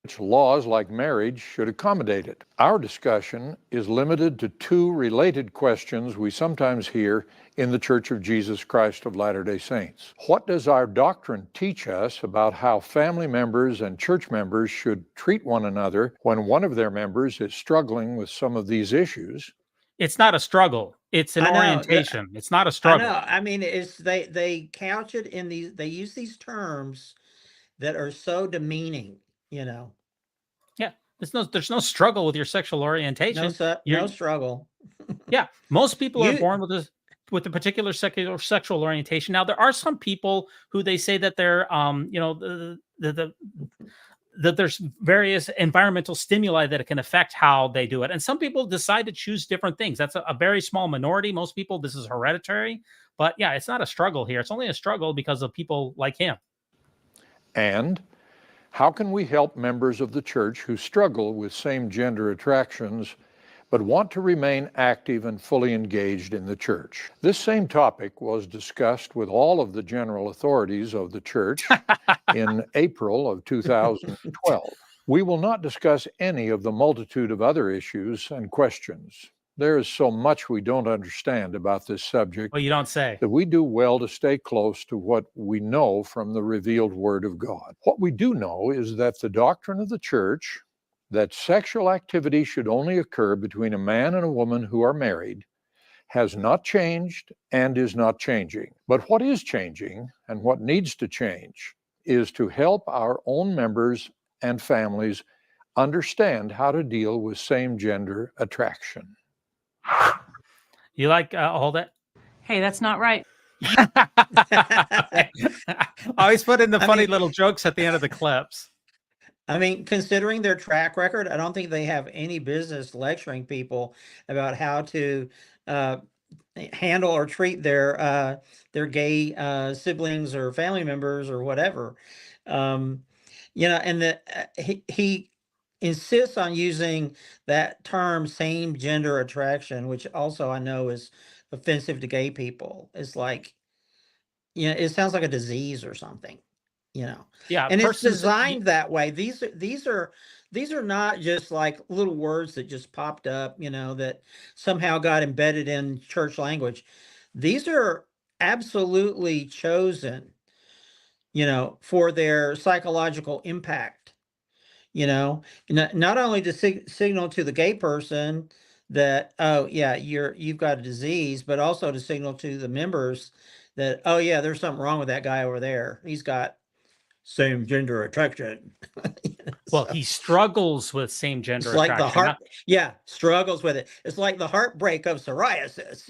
Which laws like marriage should accommodate it. Our discussion is limited to two related questions we sometimes hear in the Church of Jesus Christ of Latter-day Saints. What does our doctrine teach us about how family members and church members should treat one another when one of their members is struggling with some of these issues? It's not a struggle. It's an orientation. It's not a struggle. I know. I mean, it's they couch it in these. They use these terms that are so demeaning. Yeah, there's no struggle with your sexual orientation. No struggle. Yeah, most people are born with this. with a particular sexual orientation. Now, there are some people who they say that they're, that there's various environmental stimuli that it can affect how they do it. And some people decide to choose different things. That's a very small minority. Most people, this is hereditary. But yeah, it's not a struggle here. It's only a struggle because of people like him. And how can we help members of the church who struggle with same-gender attractions but want to remain active and fully engaged in the church? This same topic was discussed with all of the general authorities of the church in April of 2012. We will not discuss any of the multitude of other issues and questions. There is so much we don't understand about this subject. Well, you don't say. That we do well to stay close to what we know from the revealed Word of God. What we do know is that the doctrine of the church, that sexual activity should only occur between a man and a woman who are married, has not changed and is not changing. But what is changing and what needs to change is to help our own members and families understand how to deal with same-gender attraction. You like hold it? Hey, that's not right. I always put in the funny little jokes at the end of the clips. I mean, considering their track record, I don't think they have any business lecturing people about how to handle or treat their gay siblings or family members or whatever. And he insists on using that term same gender attraction, which also I know is offensive to gay people. It's like, it sounds like a disease or something. Yeah, and it's designed that way. These are not just like little words that just popped up, that somehow got embedded in church language. These are absolutely chosen, for their psychological impact. Not only to signal to the gay person that, oh yeah, you've got a disease, but also to signal to the members that, oh yeah, there's something wrong with that guy over there. He's got same gender attraction. Well, he struggles with same gender attraction. Like the heart, struggles with it. It's like the heartbreak of psoriasis,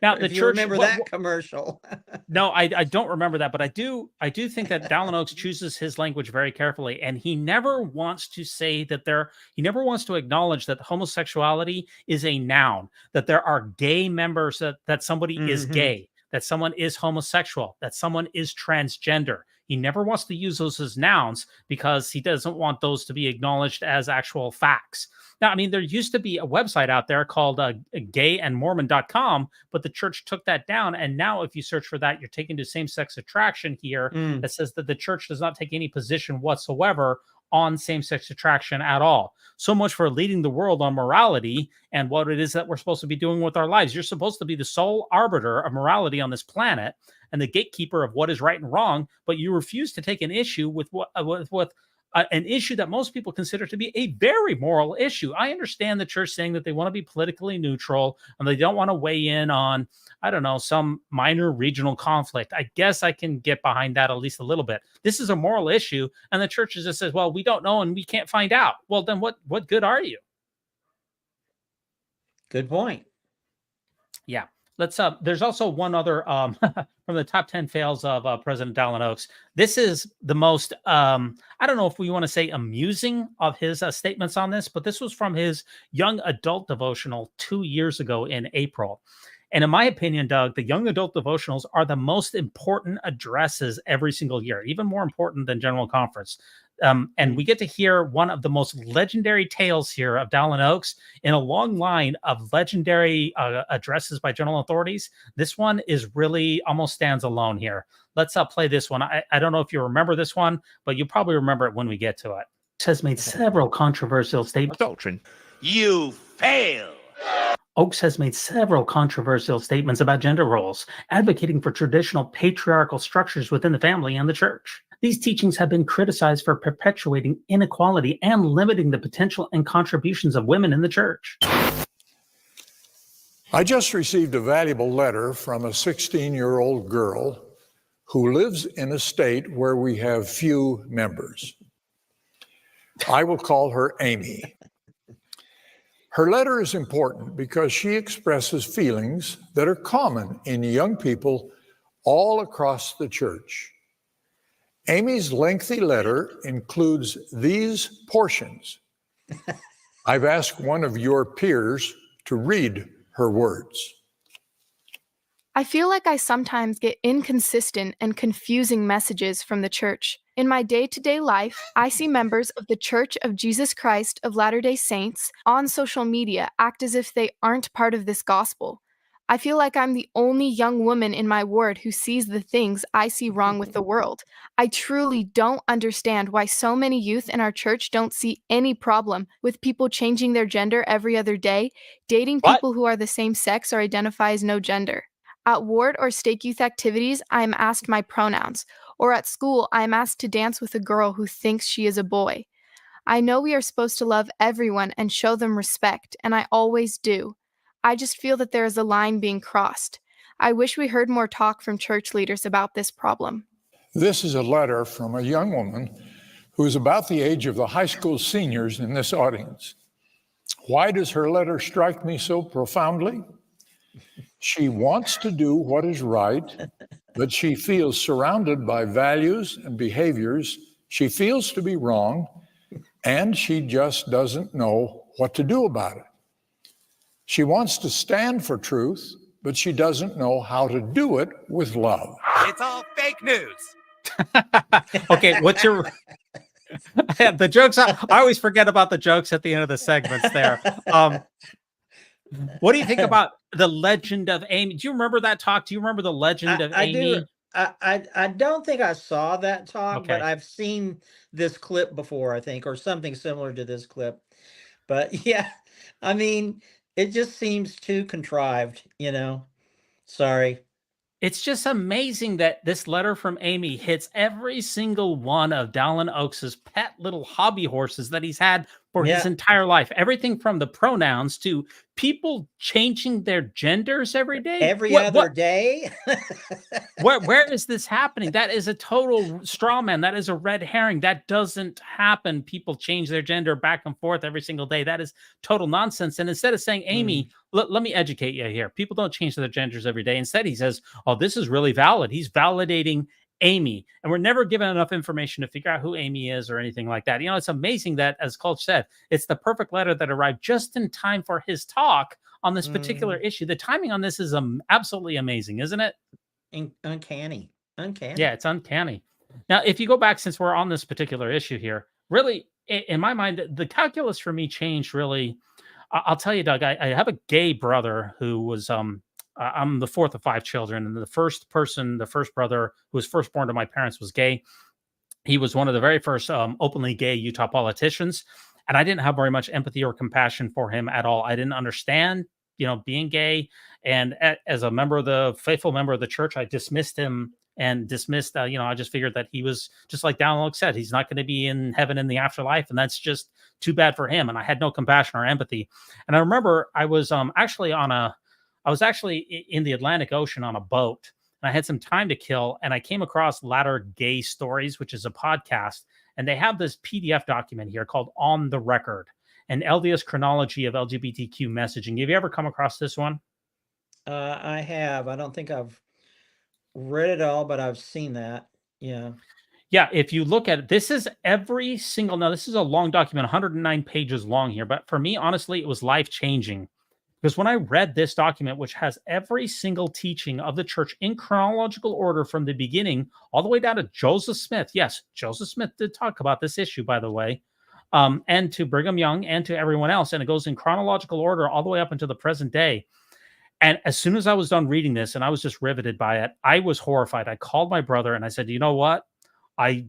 Now the if you church remember that commercial. No, I don't remember that, but I do think that Dallin Oaks chooses his language very carefully, and he never wants to say that he never wants to acknowledge that homosexuality is a noun, that there are gay members, that somebody is gay, that someone is homosexual, that someone is transgender. He never wants to use those as nouns because he doesn't want those to be acknowledged as actual facts. Now, I mean, there used to be a website out there called gayandmormon.com, but the church took that down. And now if you search for that, you're taken to same-sex attraction here that says that the church does not take any position whatsoever on same-sex attraction at all. So much for leading the world on morality and what it is that we're supposed to be doing with our lives. You're supposed to be the sole arbiter of morality on this planet and the gatekeeper of what is right and wrong, but you refuse to take an issue with an issue that most people consider to be a very moral issue. I understand the church saying that they want to be politically neutral and they don't want to weigh in on, I don't know, some minor regional conflict. I guess I can get behind that at least a little bit. This is a moral issue, and the church just says, well, we don't know and we can't find out. Well, then what good are you? Good point. Yeah. Let's there's also one other from the top 10 fails of President Dallin Oaks. This is the most I don't know if we want to say amusing of his statements on this, but this was from his young adult devotional 2 years ago in April. And in my opinion, Doug, the young adult devotionals are the most important addresses every single year, even more important than General Conference. And we get to hear one of the most legendary tales here of Dallin Oaks in a long line of legendary addresses by general authorities. This one is really almost stands alone here. Let's play this one. I don't know if you remember this one, but you probably remember it when we get to it. Oaks has made several controversial statements. Doctrine. You fail. Oaks has made several controversial statements about gender roles, advocating for traditional patriarchal structures within the family and the church. These teachings have been criticized for perpetuating inequality and limiting the potential and contributions of women in the church. I just received a valuable letter from a 16-year-old girl who lives in a state where we have few members. I will call her Amy. Her letter is important because she expresses feelings that are common in young people all across the church. Amy's lengthy letter includes these portions. I've asked one of your peers to read her words. I feel like I sometimes get inconsistent and confusing messages from the church. In my day-to-day life, I see members of the Church of Jesus Christ of Latter-day Saints on social media act as if they aren't part of this gospel. I feel like I'm the only young woman in my ward who sees the things I see wrong with the world. I truly don't understand why so many youth in our church don't see any problem with people changing their gender every other day, dating people who are the same sex or identify as no gender. At ward or stake youth activities, I am asked my pronouns, or at school, I am asked to dance with a girl who thinks she is a boy. I know we are supposed to love everyone and show them respect, and I always do. I just feel that there is a line being crossed. I wish we heard more talk from church leaders about this problem. This is a letter from a young woman who is about the age of the high school seniors in this audience. Why does her letter strike me so profoundly? She wants to do what is right, but she feels surrounded by values and behaviors she feels to be wrong, and she just doesn't know what to do about it. She wants to stand for truth, but she doesn't know how to do it with love. It's all fake news. Okay, what's your... the jokes, I always forget about the jokes at the end of the segments there. What do you think about the legend of Amy? Do you remember that talk? Do you remember the legend of Amy? I don't think I saw that talk, but I've seen this clip before, I think, or something similar to this clip. But yeah, I mean, it just seems too contrived, you know. Sorry. It's just amazing that this letter from Amy hits every single one of Dallin Oaks's pet little hobby horses that he's had for his entire life. Everything from the pronouns to people changing their genders every day. Every other day? Where is this happening? That is a total straw man. That is a red herring. That doesn't happen. People change their gender back and forth every single day. That is total nonsense. And instead of saying, Amy, let me educate you here. People don't change their genders every day. Instead, he says, oh, this is really valid. He's validating Amy. And we're never given enough information to figure out who Amy is or anything like that. You know, it's amazing that, as Coach said, it's the perfect letter that arrived just in time for his talk on this particular issue. The timing on this is absolutely amazing, isn't it? Uncanny. Yeah, it's uncanny. Now, if you go back, since we're on this particular issue here, really, in my mind, the calculus for me changed really. I'll tell you, Doug, I have a gay brother who was, I'm the fourth of 5 children, and the first brother who was first born to my parents was gay. He was one of the very first openly gay Utah politicians, and I didn't have very much empathy or compassion for him at all. I didn't understand, you know, being gay, and as a faithful member of the church, I dismissed him and dismissed, you know, I just figured that he was just like Dallin Oaks said, he's not going to be in heaven in the afterlife, and that's just too bad for him. And I had no compassion or empathy. And I remember I was actually in the Atlantic Ocean on a boat, and I had some time to kill, and I came across Latter Gay Stories, which is a podcast, and they have this PDF document here called On the Record, an LDS chronology of LGBTQ messaging. Have you ever come across this one? I have. I don't think I've read it all, but I've seen that. Yeah. Yeah, if you look at it, this is every single, now this is a long document, 109 pages long here, but for me, honestly, it was life-changing. Because when I read this document, which has every single teaching of the church in chronological order from the beginning all the way down to Joseph Smith. Yes, Joseph Smith did talk about this issue, by the way, and to Brigham Young and to everyone else. And it goes in chronological order all the way up until the present day. And as soon as I was done reading this, and I was just riveted by it, I was horrified. I called my brother and I said, you know what? I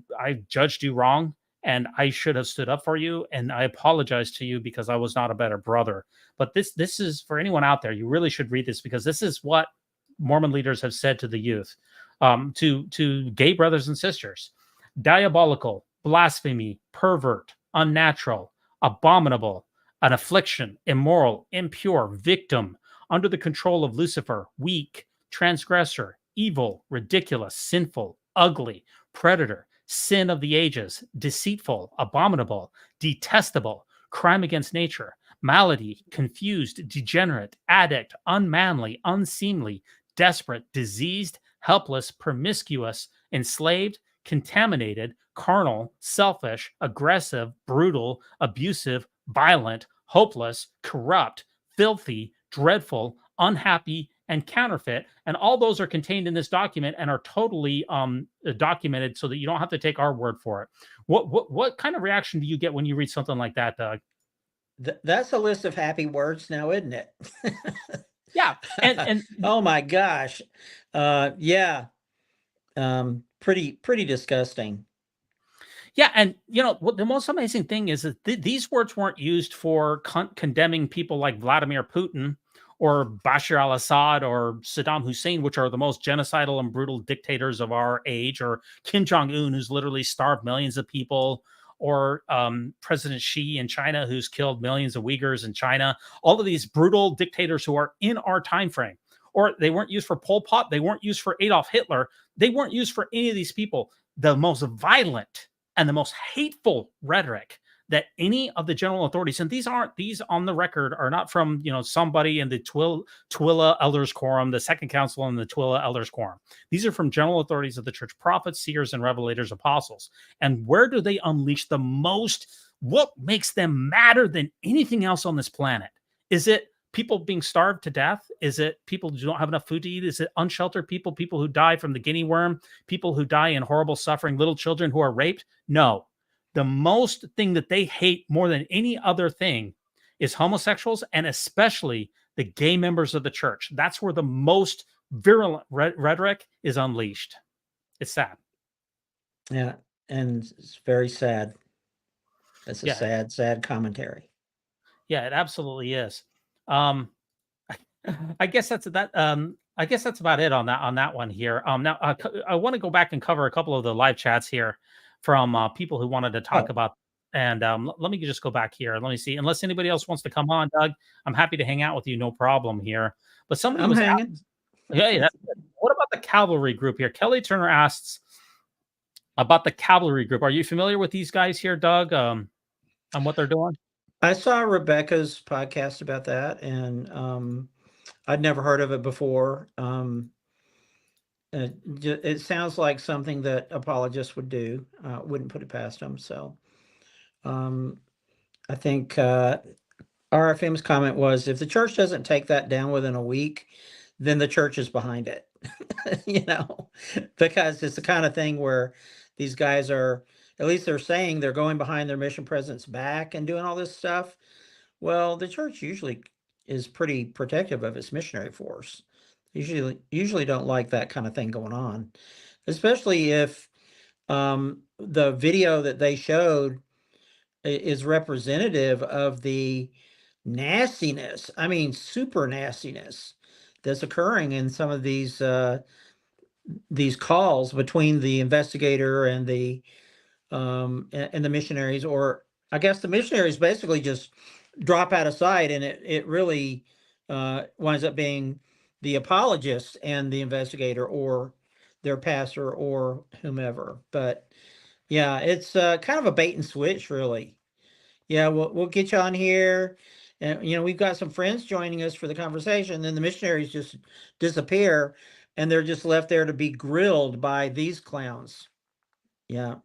judged you wrong, and I should have stood up for you, and I apologize to you because I was not a better brother. But this is for anyone out there. You really should read this, because this is what Mormon leaders have said to the youth, to gay brothers and sisters: diabolical, blasphemy, pervert, unnatural, abominable, an affliction, immoral, impure, victim, under the control of Lucifer, weak, transgressor, evil, ridiculous, sinful, ugly, predator, sin of the ages, deceitful, abominable, detestable, crime against nature, malady, confused, degenerate, addict, unmanly, unseemly, desperate, diseased, helpless, promiscuous, enslaved, contaminated, carnal, selfish, aggressive, brutal, abusive, violent, hopeless, corrupt, filthy, dreadful, unhappy, and counterfeit. And all those are contained in this document and are totally documented so that you don't have to take our word for it. What kind of reaction do you get when you read something like that, Doug? That's a list of happy words now, isn't it? Yeah. And oh my gosh. Yeah. Pretty disgusting. Yeah, and what the most amazing thing is that these words weren't used for condemning people like Vladimir Putin or Bashar al-Assad or Saddam Hussein, which are the most genocidal and brutal dictators of our age, or Kim Jong-un, who's literally starved millions of people, or President Xi in China, who's killed millions of Uyghurs in China. All of these brutal dictators who are in our time frame. Or they weren't used for Pol Pot. They weren't used for Adolf Hitler. They weren't used for any of these people. The most violent and the most hateful rhetoric that any of the general authorities, and these on the record are not from somebody in the Twila Elders Quorum, the Second Council, and the Twila Elders Quorum. These are from general authorities of the church: prophets, seers, and revelators, apostles. And where do they unleash the most? What makes them madder than anything else on this planet? Is it people being starved to death? Is it people who don't have enough food to eat? Is it unsheltered people who die from the guinea worm, people who die in horrible suffering, little children who are raped? No. The most thing that they hate more than any other thing is homosexuals, and especially the gay members of the church. That's where the most virulent rhetoric is unleashed. It's sad. Yeah, and it's very sad. It's a sad commentary. Yeah, it absolutely is. I guess that's that. I guess that's about it on that one here. Now I want to go back and cover a couple of the live chats here from people who wanted to talk about. And let me just go back here. Let me see. Unless anybody else wants to come on, Doug, I'm happy to hang out with you. No problem here. But somebody was hanging. Yeah. What about the Cavalry group here? Kelly Turner asks about the Cavalry group. Are you familiar with these guys here, Doug? On what they're doing? I saw Rebecca's podcast about that, and I'd never heard of it before. It sounds like something that apologists would do. Wouldn't put it past them. So I think RFM's comment was, if the church doesn't take that down within a week, then the church is behind it. Because it's the kind of thing where these guys are, at least they're saying they're going behind their mission president's back and doing all this stuff. Well, the church usually is pretty protective of its missionary force. Usually don't like that kind of thing going on, especially if the video that they showed is representative of the nastiness. I mean, super nastiness that's occurring in some of these calls between the investigator and the missionaries, or I guess the missionaries basically just drop out of sight, and it really winds up being the apologist and the investigator or their pastor or whomever. But yeah, it's kind of a bait and switch, really. Yeah, we'll get you on here, and we've got some friends joining us for the conversation. Then the missionaries just disappear, and they're just left there to be grilled by these clowns. Yeah.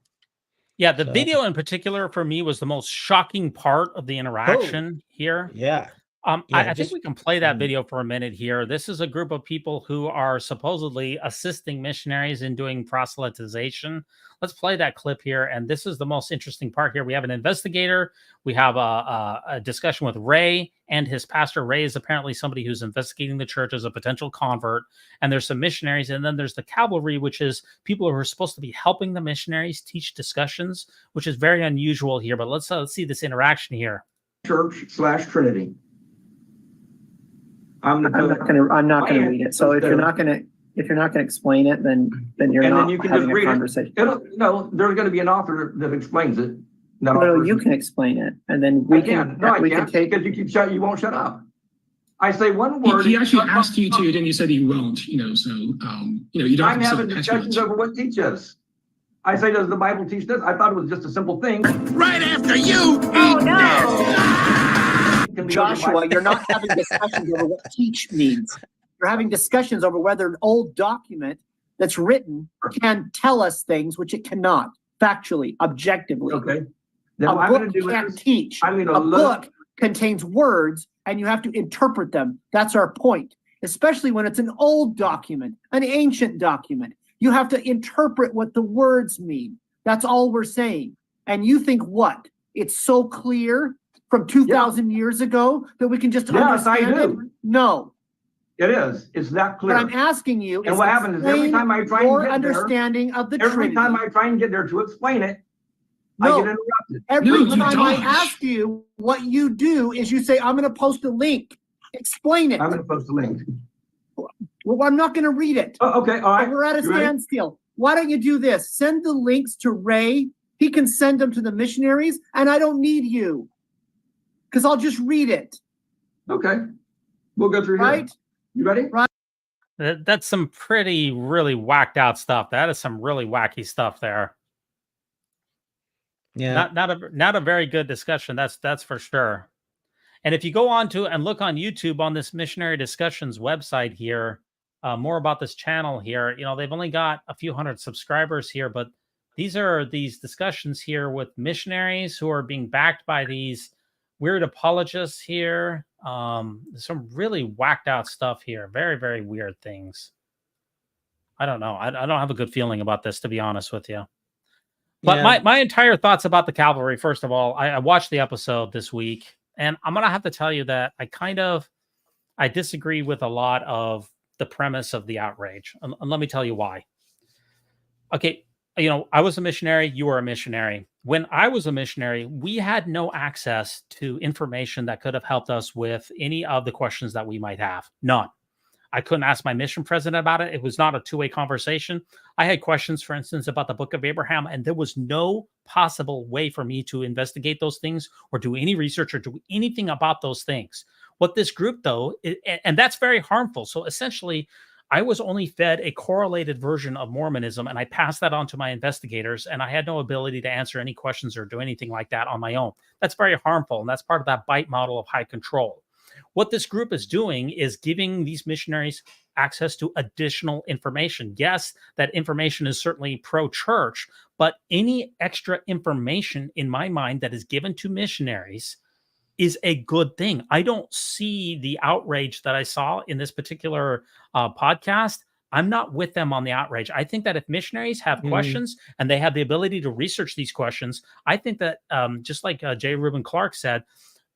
Yeah, the video in particular for me was the most shocking part of the interaction here. Yeah. I think we can play that video for a minute here. This is a group of people who are supposedly assisting missionaries in doing proselytization. Let's play that clip here. And this is the most interesting part here. We have an investigator. We have a discussion with Ray and his pastor. Ray is apparently somebody who's investigating the church as a potential convert. And there's some missionaries. And then there's the Cavalry, which is people who are supposed to be helping the missionaries teach discussions, which is very unusual here. But let's see this interaction here. Church/Trinity. I'm not gonna read it. So if you're not gonna explain it, then you're not having a conversation. No, there's gonna be an author that explains it. No, you can explain it, and then we can take. Because you won't shut up. I say one word. He actually asked you to, then you said he won't. So you don't. I'm having discussions over what teaches. I say, does the Bible teach this? I thought it was just a simple thing. Right after you. Oh no! Joshua, you're not having discussions over what teach means. You're having discussions over whether an old document that's written can tell us things which it cannot, factually, objectively. Okay. Then A what I'm book going to do can't is teach. I'm going to A look. book contains words, and you have to interpret them. That's our point, especially when it's an old document, an ancient document. You have to interpret what the words mean. That's all we're saying. And you think what? It's so clear from 2,000 years ago that we can just understand it? No. It is. It's that clear. What I'm asking you And is what happens is every explain time I try your and get understanding of the there, every Trinity. time I try and get there to explain it, No. I get interrupted. Every No, you time I don't. ask you, what you do is you say, I'm going to post a link. Explain it. I'm going to post a link. Well, I'm not going to read it. Oh, okay. All right. But we're at a You ready? standstill. Why don't you do this? Send the links to Ray. He can send them to the missionaries, and I don't need you because I'll just read it. Okay. We'll go through Right? here. You ready? Right. That's some pretty, really whacked out stuff. That is some really wacky stuff there. Yeah. Not a very good discussion. That's for sure. And if you go on to and look on YouTube on this Missionary Discussions website here, more about this channel here, they've only got a few hundred subscribers here, but these are these discussions here with missionaries who are being backed by these weird apologists here. Some really whacked out stuff here. Very, very weird things. I don't know. I don't have a good feeling about this, to be honest with you. But Yeah. my entire thoughts about the Cavalry, first of all, I watched the episode this week, and I'm going to have to tell you that I disagree with a lot of the premise of the outrage. And let me tell you why. Okay, I was a missionary, you were a missionary. When I was a missionary, we had no access to information that could have helped us with any of the questions that we might have. None. I couldn't ask my mission president about it. It was not a two-way conversation. I had questions, for instance, about the Book of Abraham, and there was no possible way for me to investigate those things or do any research or do anything about those things. What this group, though, and that's very harmful. So essentially, I was only fed a correlated version of Mormonism, and I passed that on to my investigators, and I had no ability to answer any questions or do anything like that on my own. That's very harmful, and that's part of that bite model of high control. What this group is doing is giving these missionaries access to additional information. Yes, that information is certainly pro-church, but any extra information in my mind that is given to missionaries is a good thing. I don't see the outrage that I saw in this particular podcast. I'm not with them on the outrage. I think that if missionaries have questions and they have the ability to research these questions, I think that just like J. Reuben Clark said,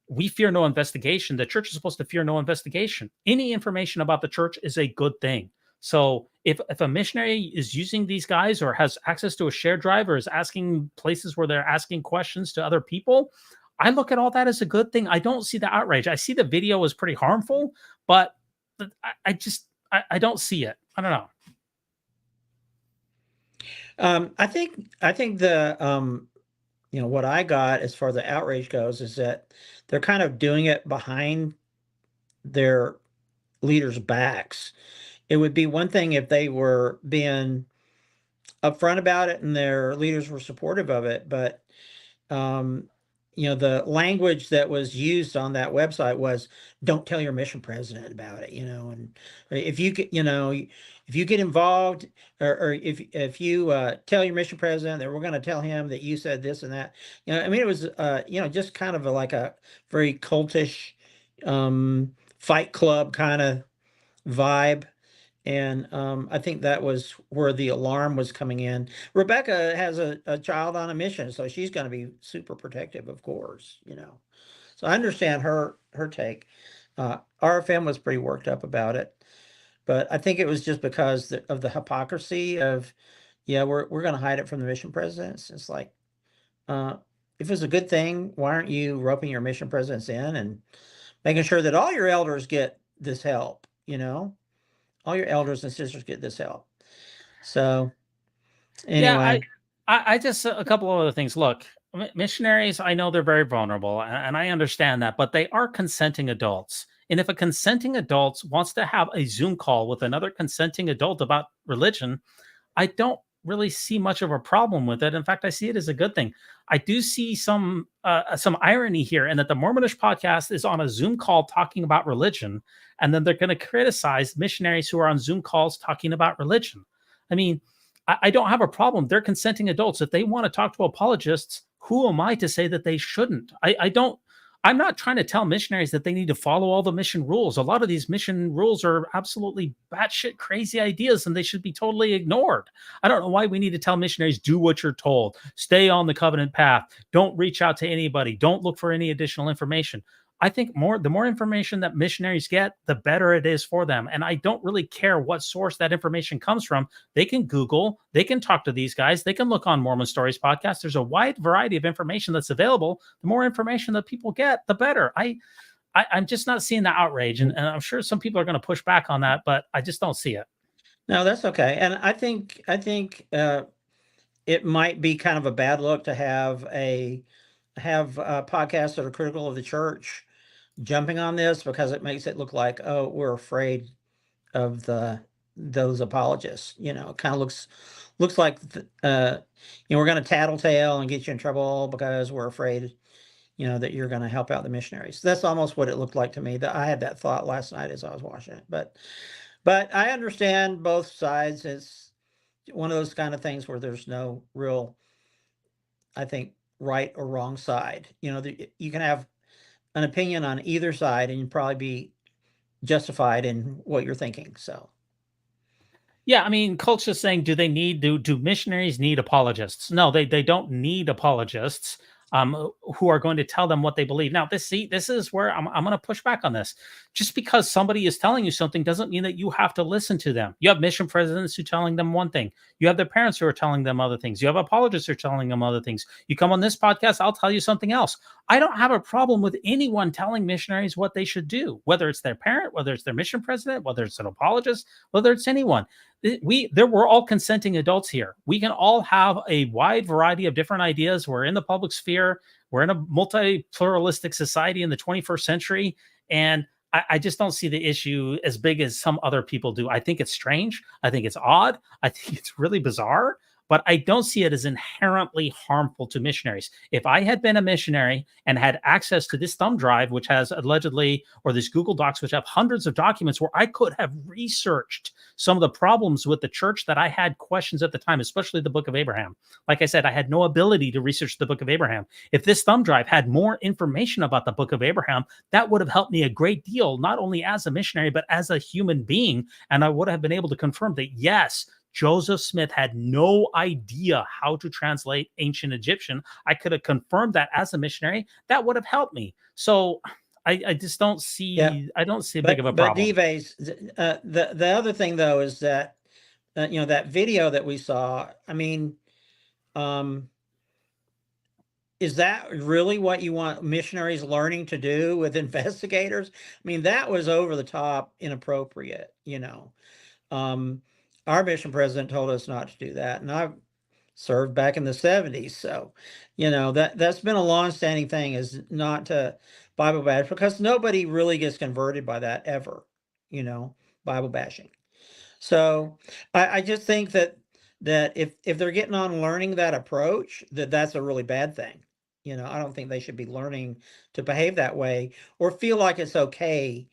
we fear no investigation. The church is supposed to fear no investigation. Any information about the church is a good thing. So if a missionary is using these guys or has access to a shared drive or is asking places where they're asking questions to other people, I look at all that as a good thing. I don't see the outrage. I see the video as pretty harmful, but I don't see it. I don't know. I think the what I got as far as the outrage goes is that they're kind of doing it behind their leaders' backs. It would be one thing if they were being upfront about it and their leaders were supportive of it, but the language that was used on that website was, don't tell your mission president about it, and if you get, if you get involved or if you tell your mission president that we're going to tell him that you said this and that, it was, just kind of like a very cultish Fight Club kind of vibe. And I think that was where the alarm was coming in. Rebecca has a child on a mission, so she's going to be super protective, of course, So I understand her take. RFM was pretty worked up about it, but I think it was just because of the hypocrisy of, we're going to hide it from the mission presidents. It's like, if it's a good thing, why aren't you roping your mission presidents in and making sure that all your elders get this help, all your elders and sisters get this help. So anyway, I just a couple of other things. Look, missionaries, I know they're very vulnerable, and I understand that, but they are consenting adults. And if a consenting adult wants to have a Zoom call with another consenting adult about religion, I don't really see much of a problem with it. In fact, I see it as a good thing. I do see some irony here, in that the Mormonish podcast is on a Zoom call talking about religion, and then they're going to criticize missionaries who are on Zoom calls talking about religion. I mean, I don't have a problem. They're consenting adults. If they want to talk to apologists, who am I to say that they shouldn't? I'm not trying to tell missionaries that they need to follow all the mission rules. A lot of these mission rules are absolutely batshit crazy ideas, and they should be totally ignored. I don't know why we need to tell missionaries, do what you're told, stay on the covenant path, don't reach out to anybody, don't look for any additional information. I think the more information that missionaries get, the better it is for them. And I don't really care what source that information comes from. They can Google, they can talk to these guys, they can look on Mormon Stories podcast. There's a wide variety of information that's available. The more information that people get, the better. I'm just not seeing the outrage. And I'm sure some people are going to push back on that, but I just don't see it. No, that's okay. And I think it might be kind of a bad look to have podcasts that are critical of the church jumping on this, because it makes it look like, oh, we're afraid of those apologists. You know, it kind of looks like we're going to tattletale and get you in trouble because we're afraid, that you're going to help out the missionaries. That's almost what it looked like to me. That I had that thought last night as I was watching it. But I understand both sides. It's one of those kind of things where there's no real, I think, right or wrong side. You can have an opinion on either side, and you'd probably be justified in what you're thinking. So, yeah, I mean, Cult's saying, do missionaries need apologists? No, they don't need apologists who are going to tell them what they believe. Now, this is where I'm going to push back on this. Just because somebody is telling you something doesn't mean that you have to listen to them. You have mission presidents who are telling them one thing. You have their parents who are telling them other things. You have apologists who are telling them other things. You come on this podcast, I'll tell you something else. I don't have a problem with anyone telling missionaries what they should do, whether it's their parent, whether it's their mission president, whether it's an apologist, whether it's anyone. We're all consenting adults here. We can all have a wide variety of different ideas. We're in the public sphere. We're in a multi-pluralistic society in the 21st century. And I just don't see the issue as big as some other people do. I think it's strange. I think it's odd. I think it's really bizarre. But I don't see it as inherently harmful to missionaries. If I had been a missionary and had access to this thumb drive, which has allegedly, or this Google Docs, which have hundreds of documents where I could have researched some of the problems with the church that I had questions at the time, especially the Book of Abraham. Like I said, I had no ability to research the Book of Abraham. If this thumb drive had more information about the Book of Abraham, that would have helped me a great deal, not only as a missionary, but as a human being. And I would have been able to confirm that, yes, Joseph Smith had no idea how to translate ancient Egyptian. I could have confirmed that as a missionary. That would have helped me. So I just don't see, I don't see big of a problem. But Dives, the other thing though is that, that video that we saw, I mean, is that really what you want missionaries learning to do with investigators? I mean, that was over the top inappropriate, Our mission president told us not to do that. And I've served back in the 70s. So, that's been a long-standing thing, is not to Bible bash, because nobody really gets converted by that ever, Bible bashing. So I just think that if they're getting on learning that approach, that's a really bad thing. I don't think they should be learning to behave that way or feel like it's okay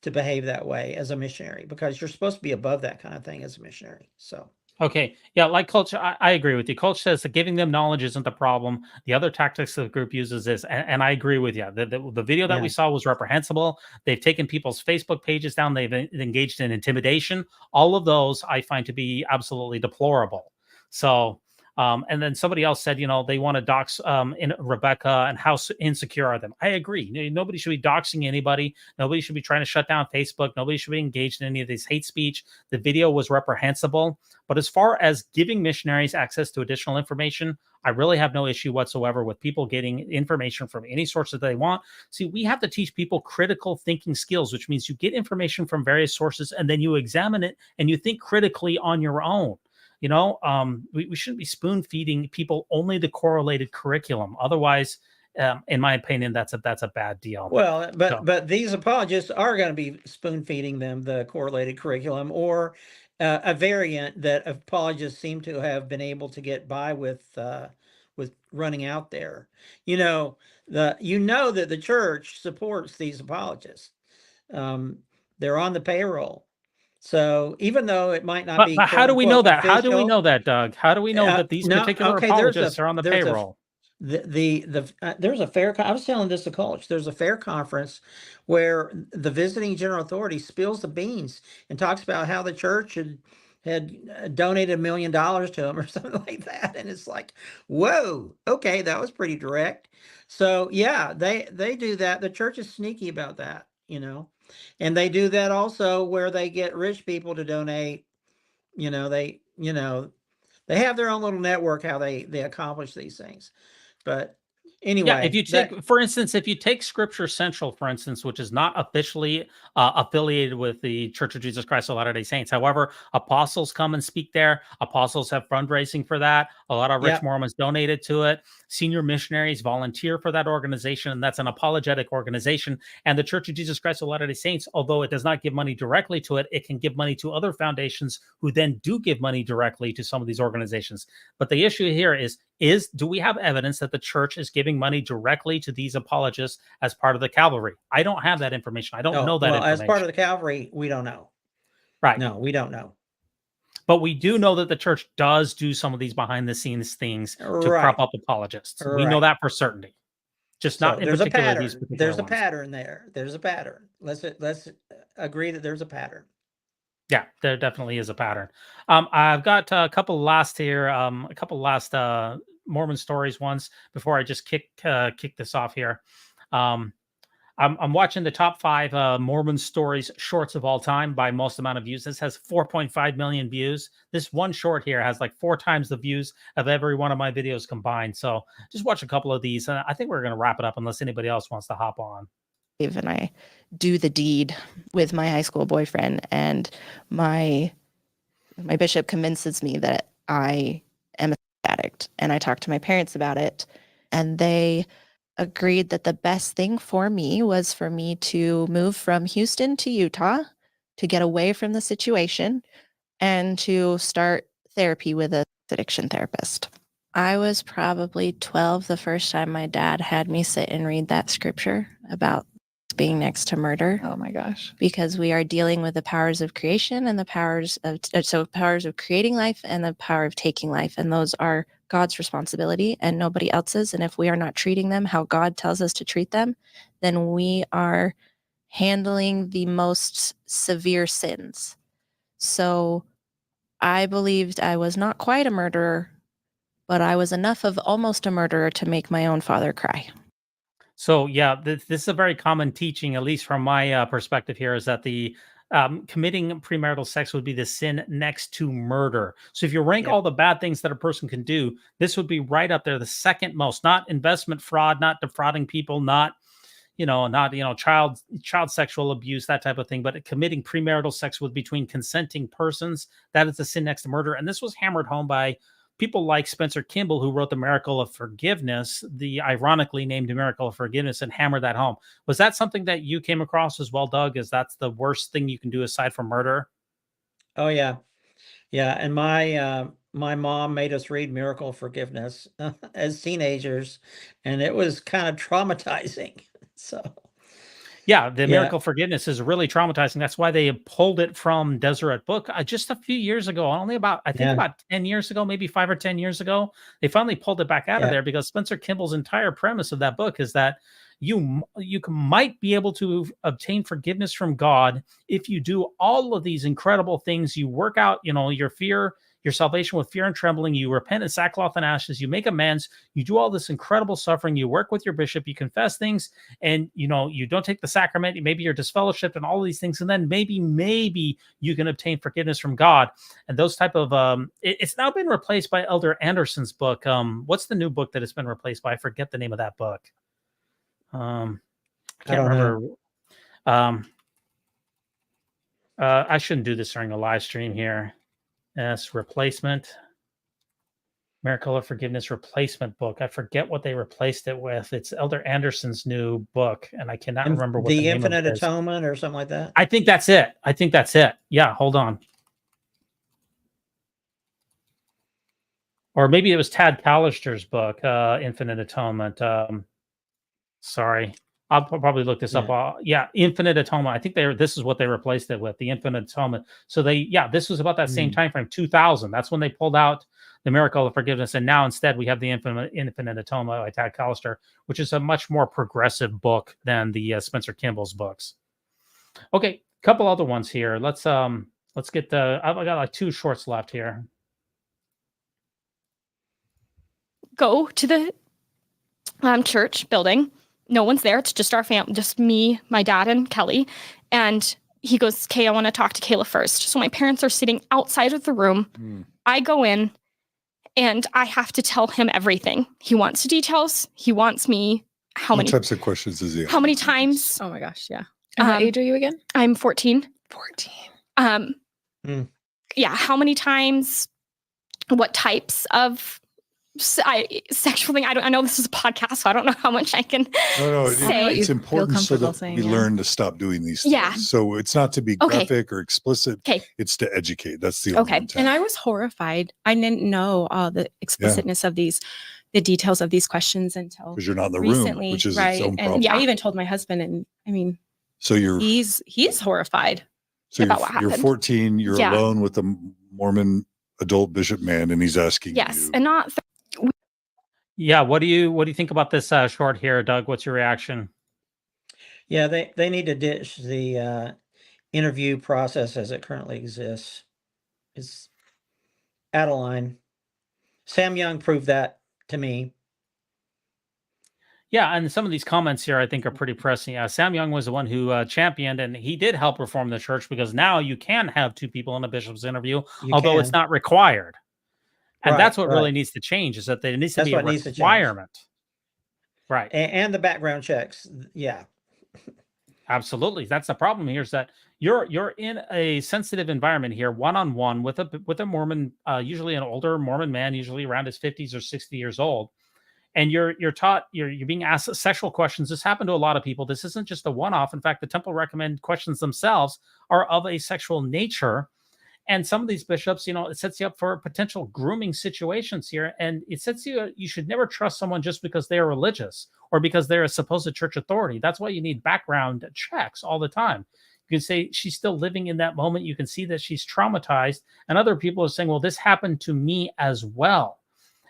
to behave that way as a missionary, because you're supposed to be above that kind of thing as a missionary. So, okay. Yeah. Like Culch, I agree with you. Culch says that giving them knowledge isn't the problem. The other tactics the group uses is, and I agree with you. The video that we saw was reprehensible. They've taken people's Facebook pages down. They've engaged in intimidation. All of those I find to be absolutely deplorable. So, and then somebody else said, they want to dox in Rebecca, and how insecure are them? I agree. Nobody should be doxing anybody. Nobody should be trying to shut down Facebook. Nobody should be engaged in any of this hate speech. The video was reprehensible. But as far as giving missionaries access to additional information, I really have no issue whatsoever with people getting information from any source that they want. See, we have to teach people critical thinking skills, which means you get information from various sources and then you examine it and you think critically on your own. We shouldn't be spoon feeding people only the correlated curriculum. Otherwise, in my opinion, that's a bad deal. Well, but these apologists are going to be spoon feeding them the correlated curriculum, or a variant that apologists seem to have been able to get by with running out there. That the church supports these apologists. They're on the payroll. So even though it might not be But how quote do we know unquote that? How do we official, know that, Doug? How do we know that these no, particular okay, apologists are on the payroll? There's a fair. I was telling this to college. There's a fair conference where the visiting general authority spills the beans and talks about how the church had donated $1 million to them or something like that, and it's like, whoa, okay, that was pretty direct. So yeah, they do that. The church is sneaky about that, and they do that also where they get rich people to donate. They have their own little network how they accomplish these things. But Yeah, if anyway, you take, for instance, if you take Scripture Central, for instance, which is not officially affiliated with the Church of Jesus Christ of Latter-day Saints. However, apostles come and speak there. Apostles have fundraising for that. A lot of rich Mormons donated to it. Senior missionaries volunteer for that organization, and that's an apologetic organization. And the Church of Jesus Christ of Latter-day Saints, although it does not give money directly to it, it can give money to other foundations who then do give money directly to some of these organizations. But the issue here is do we have evidence that the church is giving money directly to these apologists as part of the Cavalry? I don't have that information. I don't know that information. As part of the Cavalry, we don't know. Right. No, we don't know. But we do know that the church does do some of these behind the scenes things to prop up apologists. We know that for certainty. Just not in particular these particular There's a ones. pattern there. There's a pattern. Let's agree that there's a pattern. Yeah, there definitely is a pattern. I've got a couple last Mormon stories ones before I just kick this off here. I'm watching the top 5 Mormon stories shorts of all time by most amount of views. This has 4.5 million views. This one short here has like 4 times the views of every one of my videos combined. So just watch a couple of these. I think we're going to wrap it up unless anybody else wants to hop on. And I do the deed with my high school boyfriend, and my bishop convinces me that I am a addict, and I talked to my parents about it, and they agreed that the best thing for me was for me to move from Houston to Utah to get away from the situation and to start therapy with a addiction therapist. I was probably 12 the first time my dad had me sit and read that scripture about being next to murder. Oh my gosh. Because we are dealing with the powers of creation and the powers of creating life and the power of taking life. And those are God's responsibility and nobody else's. And if we are not treating them how God tells us to treat them, then we are handling the most severe sins. So I believed I was not quite a murderer, but I was enough of almost a murderer to make my own father cry. So yeah, this is a very common teaching, at least from my perspective here, is that the committing premarital sex would be the sin next to murder. So if you rank all the bad things that a person can do, this would be right up there, the second most. Not investment fraud, not defrauding people, not child sexual abuse, that type of thing, but committing premarital sex with between consenting persons, that is the sin next to murder. And this was hammered home by people like Spencer Kimball, who wrote The Miracle of Forgiveness, the ironically named Miracle of Forgiveness, and hammered that home. Was that something that you came across as well, Doug? Is that's the worst thing you can do aside from murder? Oh yeah. Yeah. And my mom made us read Miracle of Forgiveness as teenagers, and it was kind of traumatizing. So yeah, the Miracle of Forgiveness is really traumatizing. That's why they pulled it from Deseret Book just a few years ago. Only about 10 years ago, maybe 5 or 10 years ago, they finally pulled it back out of there, because Spencer Kimball's entire premise of that book is that you might be able to obtain forgiveness from God if you do all of these incredible things. You work out, your salvation with fear and trembling. You repent in sackcloth and ashes. You make amends. You do all this incredible suffering. You work with your bishop. You confess things, and you don't take the sacrament. Maybe you're disfellowshipped and all of these things, and then maybe you can obtain forgiveness from God. And those type of it's now been replaced by Elder Anderson's book. What's the new book that it's been replaced by? I forget the name of that book. I can't remember. I shouldn't do this during a live stream here. Replacement. Miracle of Forgiveness replacement book. I forget what they replaced it with. It's Elder Anderson's new book, and I cannot remember what the name Infinite of it is. Atonement or something like that. I think that's it. Yeah, hold on. or maybe it was Tad Callister's book, Infinite Atonement. Sorry, I'll probably look this up. Yeah, Infinite Atonement. I think this is what they replaced it with, the Infinite Atonement. So this was about that same time frame, 2000. That's when they pulled out the Miracle of Forgiveness, and now instead we have the Infinite Atonement by Tad Callister, which is a much more progressive book than the Spencer Kimball's books. Okay, couple other ones here. Let's get the. I've got like 2 shorts left here. Go to the church building. No one's there. It's just our family, just me, my dad, and Kelly. And he goes, "Okay, I want to talk to Kayla first." So my parents are sitting outside of the room. I go in, and I have to tell him everything. He wants details. He wants me. What types of questions is he? How many times? Oh my gosh, yeah. And what age are you again? I'm 14. 14. Yeah. How many times? What types of sexual thing? I know this is a podcast, so I don't know how much I can say. It's important so that we learn to stop doing these things. Yeah. So it's not to be graphic or explicit. It's to educate. That's the only intent. And I was horrified. I didn't know all the explicitness of the details of these questions until because you're not in the recently, room, which is right? its own problem. And I even told my husband, and I mean, so he's horrified about what happened. You're 14. You're alone with a Mormon adult bishop man, and he's asking you. And not. Yeah, what do you think about this short here, Doug? What's your reaction? Yeah, they need to ditch the interview process as it currently exists. It's out of line. Sam Young proved that to me. Yeah, and some of these comments here I think are pretty pressing. Sam Young was the one who championed, and he did help reform the church because now you can have 2 people in a bishop's interview, although it's not required. And that's what really needs to change, is that there needs to be a requirement. Right. And the background checks. Yeah. Absolutely. That's the problem here, is that you're in a sensitive environment here, one-on-one with a Mormon, usually an older Mormon man, usually around his 50s or 60 years old. And you're being asked sexual questions. This happened to a lot of people. This isn't just a one-off. In fact, the temple recommended questions themselves are of a sexual nature. And some of these bishops, it sets you up for potential grooming situations here. And it sets you should never trust someone just because they are religious or because they're a supposed church authority. That's why you need background checks all the time. You can say she's still living in that moment. You can see that she's traumatized. And other people are saying, well, this happened to me as well.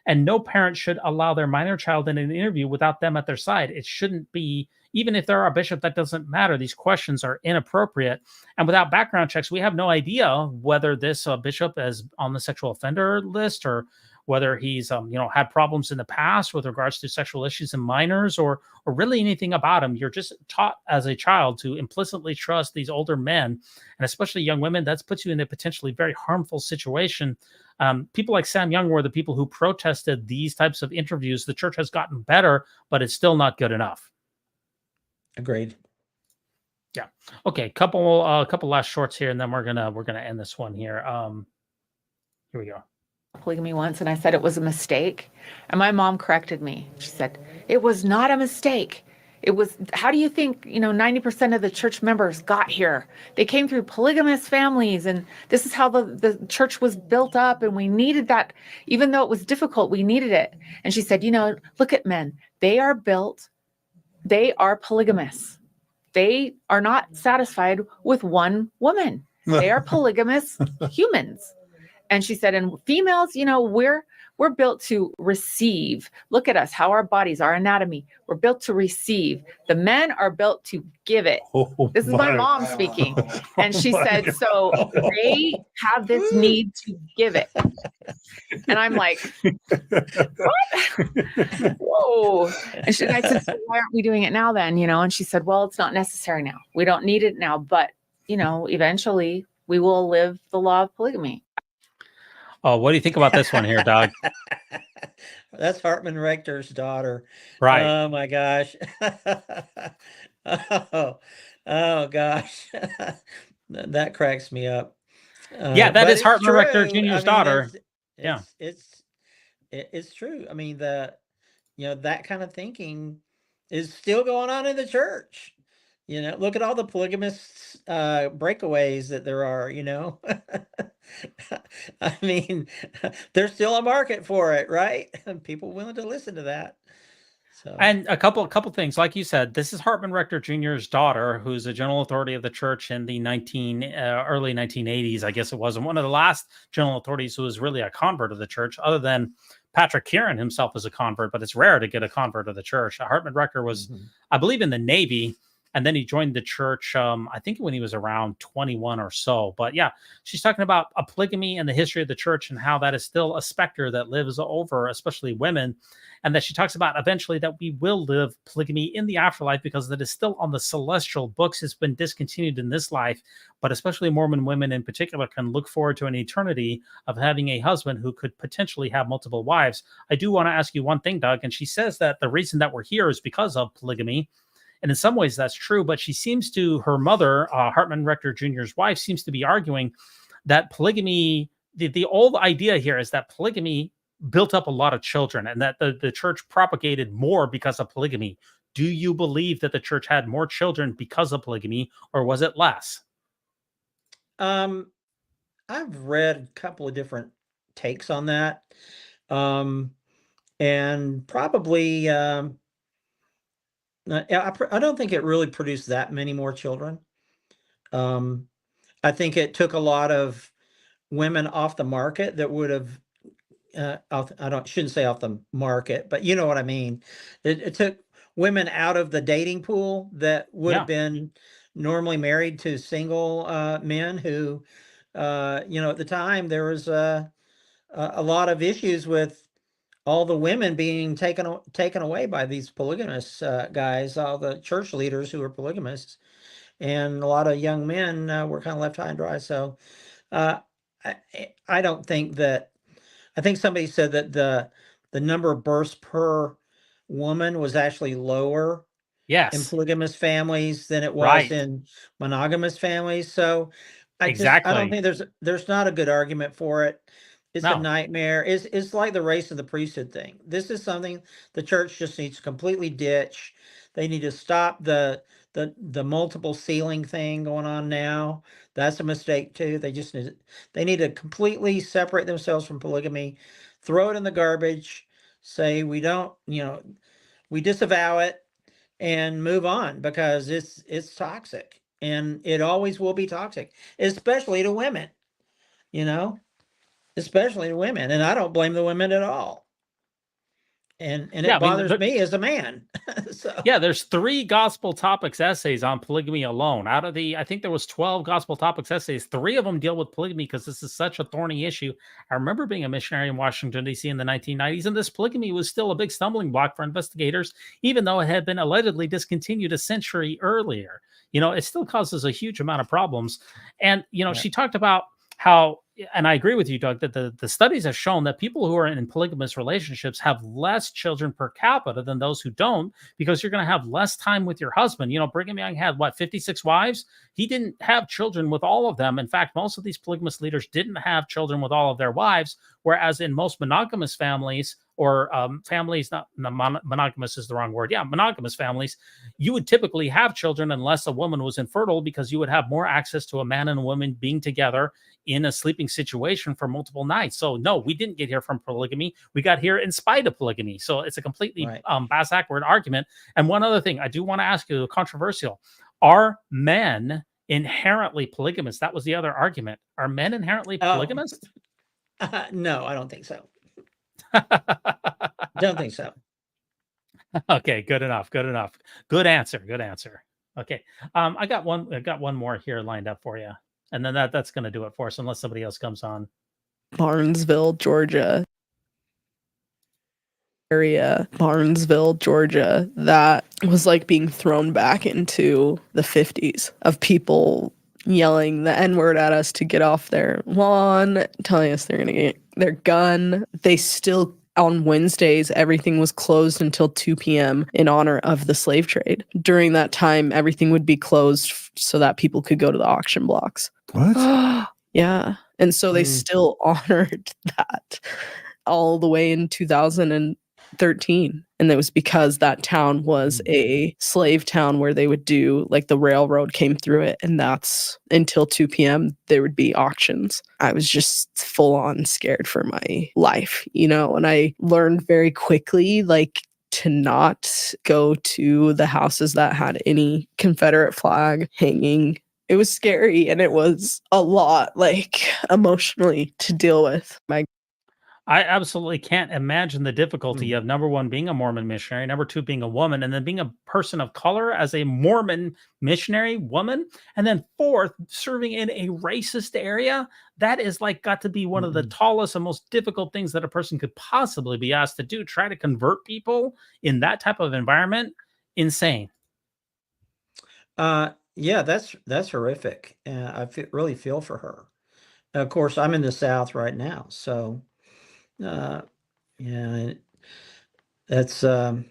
And no parent should allow their minor child in an interview without them at their side. It shouldn't be, even if they're a bishop, that doesn't matter. These questions are inappropriate. And without background checks, we have no idea whether this bishop is on the sexual offender list or whether he's had problems in the past with regards to sexual issues in minors or really anything about him. You're just taught as a child to implicitly trust these older men, and especially young women. That puts you in a potentially very harmful situation. People like Sam Young were the people who protested these types of interviews. The church has gotten better, but it's still not good enough. Agreed. Yeah. Okay. Couple last shorts here, and then we're gonna end this one here. Here we go. Polygamy once, and I said it was a mistake, and my mom corrected me. She said it was not a mistake. It was, how do you think 90% of the church members got here? They came through polygamous families, and this is how the church was built up, and we needed that. Even though it was difficult, we needed it. And she said, look at men. They are polygamous. They are not satisfied with one woman. They are polygamous humans. And she said, and females, we're built to receive. Look at us, how our bodies, our anatomy, we're built to receive. The men are built to give it. This is my mom speaking. And she said, so they have this need to give it. And I'm like, what? Whoa. And I said, so why aren't we doing it now then? And she said, well, it's not necessary now. We don't need it now, but eventually we will live the law of polygamy. Oh, what do you think about this one here, Doug? That's Hartman Rector's daughter. Right. Oh my gosh. oh gosh. That cracks me up. Yeah, that is Hartman Rector Jr.'s daughter. It's true. I mean, that kind of thinking is still going on in the church. Look at all the polygamous breakaways that there are, I mean, there's still a market for it, right? And people willing to listen to that. So. And a couple things, like you said, this is Hartman Rector Jr.'s daughter, who's a general authority of the church in the early 1980s, I guess it was, and one of the last general authorities who was really a convert of the church, other than Patrick Kieran himself is a convert, but it's rare to get a convert of the church. Hartman Rector was, I believe, in the Navy, and then he joined the church, I think when he was around 21 or so. But yeah, she's talking about a polygamy and the history of the church and how that is still a specter that lives over, especially women. And that she talks about eventually that we will live polygamy in the afterlife because it is still on the celestial books. It's been discontinued in this life, but especially Mormon women in particular can look forward to an eternity of having a husband who could potentially have multiple wives. I do want to ask you one thing, Doug, and she says that the reason that we're here is because of polygamy. And in some ways that's true, but she seems to, her mother, Hartman Rector Jr.'s wife, seems to be arguing that polygamy, the old idea here is that polygamy built up a lot of children and that the church propagated more because of polygamy. Do you believe that the church had more children because of polygamy, or was it less? I've read a couple of different takes on that. And probably, I don't think it really produced that many more children. I think it took a lot of women off the market that would have, shouldn't say off the market, but you know what I mean. It took women out of the dating pool that would have been normally married to single men who, at the time there was a lot of issues with all the women being taken away by these polygamous guys, all the church leaders who were polygamists, and a lot of young men were kind of left high and dry. So I don't think that. I think somebody said that the number of births per woman was actually lower in polygamous families than it was in monogamous families. So I don't think there's not a good argument for it. It's a nightmare. It's like the race of the priesthood thing. This is something the church just needs to completely ditch. They need to stop the multiple sealing thing going on now. That's a mistake too. They need to completely separate themselves from polygamy, throw it in the garbage, say we don't, we disavow it and move on because it's toxic and it always will be toxic, especially to women, especially to women. And I don't blame the women at all. And it bothers me as a man. So. Yeah, there's 3 Gospel Topics essays on polygamy alone. Out of I think there was 12 Gospel Topics essays. 3 of them deal with polygamy because this is such a thorny issue. I remember being a missionary in Washington, D.C. in the 1990s, and this polygamy was still a big stumbling block for investigators, even though it had been allegedly discontinued a century earlier. It still causes a huge amount of problems. And, she talked about how, and I agree with you, Doug, that the studies have shown that people who are in polygamous relationships have less children per capita than those who don't, because you're going to have less time with your husband. Brigham Young had 56 wives. He didn't have children with all of them. In fact, most of these polygamous leaders didn't have children with all of their wives, whereas in most monogamous families, or families, not monogamous is the wrong word. Yeah, monogamous families, you would typically have children unless a woman was infertile, because you would have more access to a man and a woman being together in a sleeping situation for multiple nights. So no, we didn't get here from polygamy. We got here in spite of polygamy. So it's a completely backward argument. And one other thing I do want to ask you, controversial: are men inherently polygamous? That was the other argument. Are men inherently polygamous? No, I don't think so. Don't think so. Okay, good enough. Good answer. Okay. I got one more here lined up for you. And then that's going to do it for us, unless somebody else comes on. Barnesville, Georgia area, that was like being thrown back into the 50s of people yelling the N-word at us to get off their lawn, telling us they're going to get their gun. They still, on Wednesdays, everything was closed until 2 p.m. in honor of the slave trade. During that time, everything would be closed so that people could go to the auction blocks. What? Yeah. And so they still honored that all the way in 2000 and 13. And it was because that town was a slave town where they would do, like, the railroad came through it. And that's until 2 p.m. there would be auctions. I was just full on scared for my life, you know, and I learned very quickly, like, to not go to the houses that had any Confederate flag hanging. It was scary, and it was a lot, like, emotionally to deal with. I absolutely can't imagine the difficulty of, number one, being a Mormon missionary, number two, being a woman, and then being a person of color as a Mormon missionary woman, and then fourth, serving in a racist area. That is like got to be one of the tallest and most difficult things that a person could possibly be asked to do. Try to convert people in that type of environment. Insane. Yeah, that's horrific. Really feel for her. Of course, I'm in the South right now, so yeah, that's the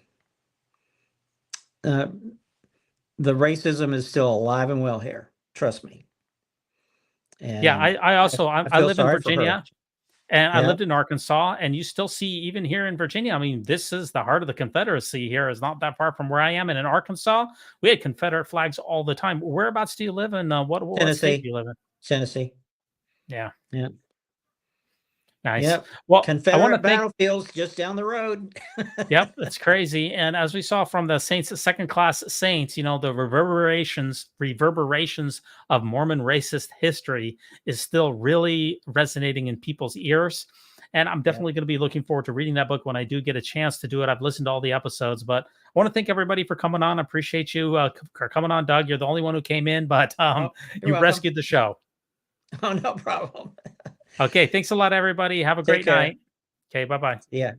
racism is still alive and well here. Trust me. And Yeah, I also I feel live in sorry for her. Virginia, and I Yeah. lived in Arkansas, and you still see even here in Virginia. I mean, this is the heart of the Confederacy. Here is not that far from where I am, and in Arkansas, we had Confederate flags all the time. Whereabouts do you live in? What state Tennessee. do you live in? Tennessee. Yeah, Yeah. nice. Yep. Well, I want Confederate to thank. battlefields just down the road. Yep, it's crazy. And as we saw from the saints, second class saints, you know, the reverberations of Mormon racist history is still really resonating in people's ears. And I'm definitely going to be looking forward to reading that book when I do get a chance to do it. I've listened to all the episodes, but I want to thank everybody for coming on. I appreciate you for coming on, Doug. You're the only one who came in, but you welcome. rescued the show. Oh, no problem. Okay, thanks a lot, everybody. Have a Take great care. night. Okay, bye-bye. Yeah.